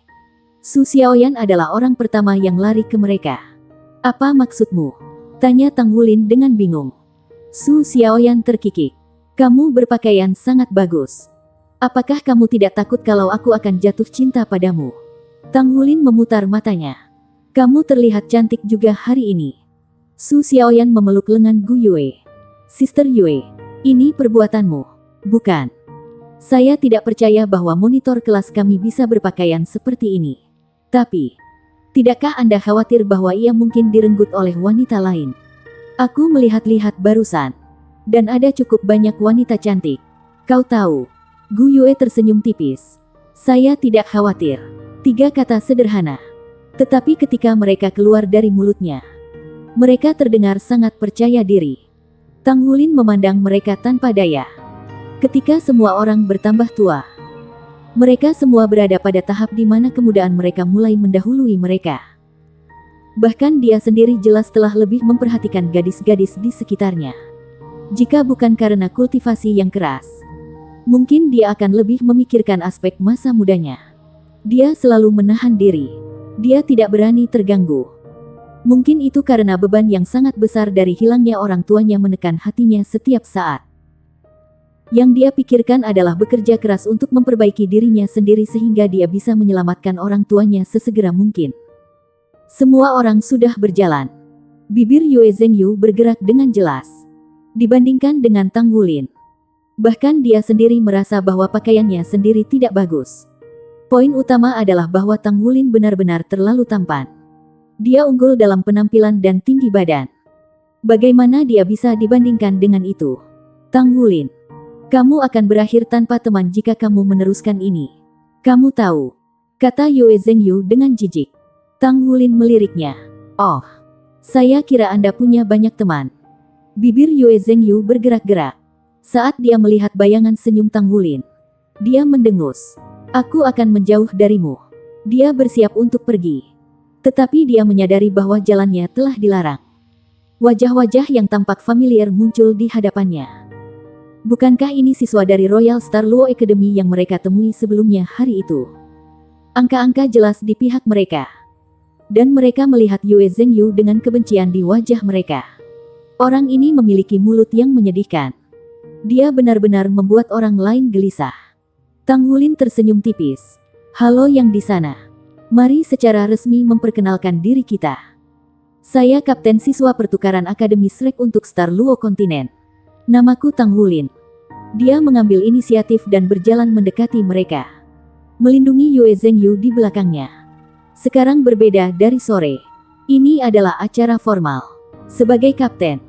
Su Xiaoyan adalah orang pertama yang lari ke mereka. Apa maksudmu? Tanya Tang Wulin dengan bingung. Su Xiaoyan terkikik. Kamu berpakaian sangat bagus. Apakah kamu tidak takut kalau aku akan jatuh cinta padamu? Tang Wulin memutar matanya. Kamu terlihat cantik juga hari ini. Su Xiaoyan memeluk lengan Gu Yue. Sister Yue, ini perbuatanmu. Bukan. Saya tidak percaya bahwa monitor kelas kami bisa berpakaian seperti ini. Tapi, tidakkah Anda khawatir bahwa ia mungkin direnggut oleh wanita lain? Aku melihat-lihat barusan. Dan ada cukup banyak wanita cantik. Kau tahu. Gu Yue tersenyum tipis. Saya tidak khawatir. 3 kata sederhana. Tetapi ketika mereka keluar dari mulutnya, mereka terdengar sangat percaya diri. Tang Wulin memandang mereka tanpa daya. Ketika semua orang bertambah tua, mereka semua berada pada tahap di mana kemudaan mereka mulai mendahului mereka. Bahkan dia sendiri jelas telah lebih memperhatikan gadis-gadis di sekitarnya. Jika bukan karena kultivasi yang keras, mungkin dia akan lebih memikirkan aspek masa mudanya. Dia selalu menahan diri. Dia tidak berani terganggu. Mungkin itu karena beban yang sangat besar dari hilangnya orang tuanya menekan hatinya setiap saat. Yang dia pikirkan adalah bekerja keras untuk memperbaiki dirinya sendiri sehingga dia bisa menyelamatkan orang tuanya sesegera mungkin. Semua orang sudah berjalan. Bibir Yue Zhengyu bergerak dengan jelas. Dibandingkan dengan Tang Wulin. Bahkan dia sendiri merasa bahwa pakaiannya sendiri tidak bagus. Poin utama adalah bahwa Tang Wulin benar-benar terlalu tampan. Dia unggul dalam penampilan dan tinggi badan. Bagaimana dia bisa dibandingkan dengan itu? Tang Wulin, kamu akan berakhir tanpa teman jika kamu meneruskan ini. Kamu tahu, kata Yue Zhengyu dengan jijik. Tang Wulin meliriknya. Oh, saya kira Anda punya banyak teman. Bibir Yue Zhengyu bergerak-gerak. Saat dia melihat bayangan senyum Tang Wulin, dia mendengus. Aku akan menjauh darimu. Dia bersiap untuk pergi. Tetapi dia menyadari bahwa jalannya telah dilarang. Wajah-wajah yang tampak familiar muncul di hadapannya. Bukankah ini siswa dari Royal Star Luo Academy yang mereka temui sebelumnya hari itu? Angka-angka jelas di pihak mereka. Dan mereka melihat Yue Zhengyu dengan kebencian di wajah mereka. Orang ini memiliki mulut yang menyedihkan. Dia benar-benar membuat orang lain gelisah. Tang Wulin tersenyum tipis. Halo yang di sana. Mari secara resmi memperkenalkan diri kita. Saya kapten siswa pertukaran Akademi Shrek untuk Star Luo Kontinen. Namaku Tang Wulin. Dia mengambil inisiatif dan berjalan mendekati mereka. Melindungi Yue Zhengyu di belakangnya. Sekarang berbeda dari sore. Ini adalah acara formal. Sebagai kapten,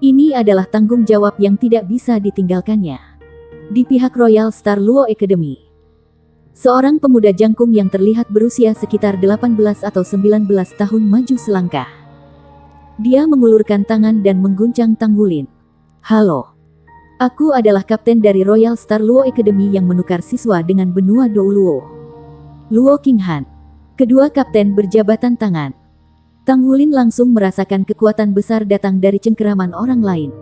ini adalah tanggung jawab yang tidak bisa ditinggalkannya. Di pihak Royal Star Luo Academy, seorang pemuda jangkung yang terlihat berusia sekitar 18 atau 19 tahun maju selangkah. Dia mengulurkan tangan dan mengguncang Tang Wulin. Halo. Aku adalah kapten dari Royal Star Luo Academy yang menukar siswa dengan benua Dou Luo. Luo Qinghan. Kedua kapten berjabatan tangan. Tang Wulin langsung merasakan kekuatan besar datang dari cengkeraman orang lain.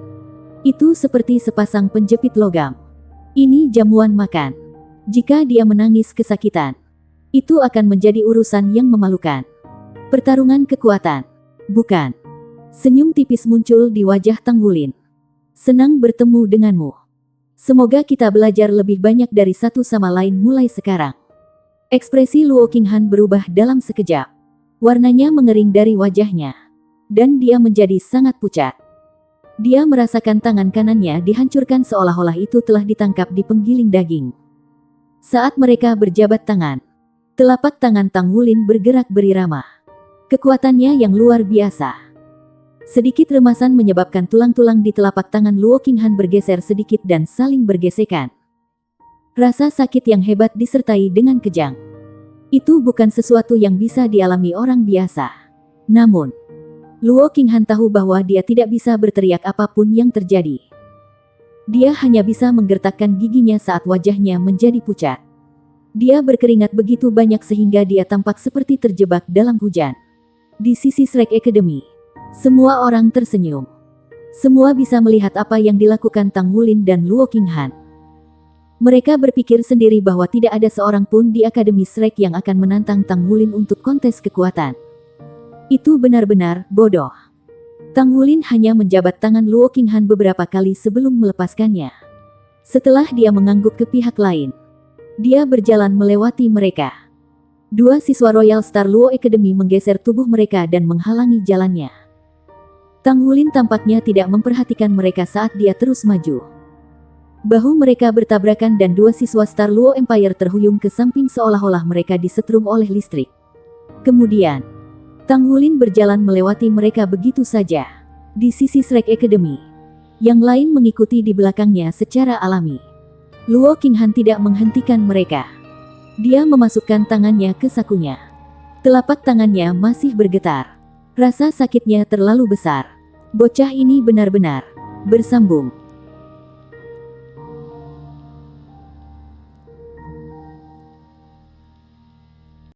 Itu seperti sepasang penjepit logam. Ini jamuan makan. Jika dia menangis kesakitan, itu akan menjadi urusan yang memalukan. Pertarungan kekuatan. Bukan. Senyum tipis muncul di wajah Tang Wulin. Senang bertemu denganmu. Semoga kita belajar lebih banyak dari satu sama lain mulai sekarang. Ekspresi Luo Qinghan berubah dalam sekejap. Warnanya mengering dari wajahnya. Dan dia menjadi sangat pucat. Dia merasakan tangan kanannya dihancurkan seolah-olah itu telah ditangkap di penggiling daging. Saat mereka berjabat tangan, telapak tangan Tang Wulin bergerak berirama. Kekuatannya yang luar biasa. Sedikit remasan menyebabkan tulang-tulang di telapak tangan Luo Qinghan bergeser sedikit dan saling bergesekan. Rasa sakit yang hebat disertai dengan kejang. Itu bukan sesuatu yang bisa dialami orang biasa. Namun, Luo Qinghan tahu bahwa dia tidak bisa berteriak apapun yang terjadi. Dia hanya bisa menggertakkan giginya saat wajahnya menjadi pucat. Dia berkeringat begitu banyak sehingga dia tampak seperti terjebak dalam hujan. Di sisi Shrek Academy, semua orang tersenyum. Semua bisa melihat apa yang dilakukan Tang Wulin dan Luo Qinghan. Mereka berpikir sendiri bahwa tidak ada seorang pun di Akademi Shrek yang akan menantang Tang Wulin untuk kontes kekuatan. Itu benar-benar bodoh. Tang Wulin hanya menjabat tangan Luo Qinghan beberapa kali sebelum melepaskannya. Setelah dia mengangguk ke pihak lain, dia berjalan melewati mereka. Dua siswa Royal Star Luo Academy menggeser tubuh mereka dan menghalangi jalannya. Tang Wulin tampaknya tidak memperhatikan mereka saat dia terus maju. Bahu mereka bertabrakan dan dua siswa Star Luo Empire terhuyung ke samping seolah-olah mereka disetrum oleh listrik. Kemudian, Tang Wulin berjalan melewati mereka begitu saja. Di sisi Shrek Academy, yang lain mengikuti di belakangnya secara alami. Luo Qinghan tidak menghentikan mereka. Dia memasukkan tangannya ke sakunya. Telapak tangannya masih bergetar. Rasa sakitnya terlalu besar. Bocah ini benar-benar bersambung.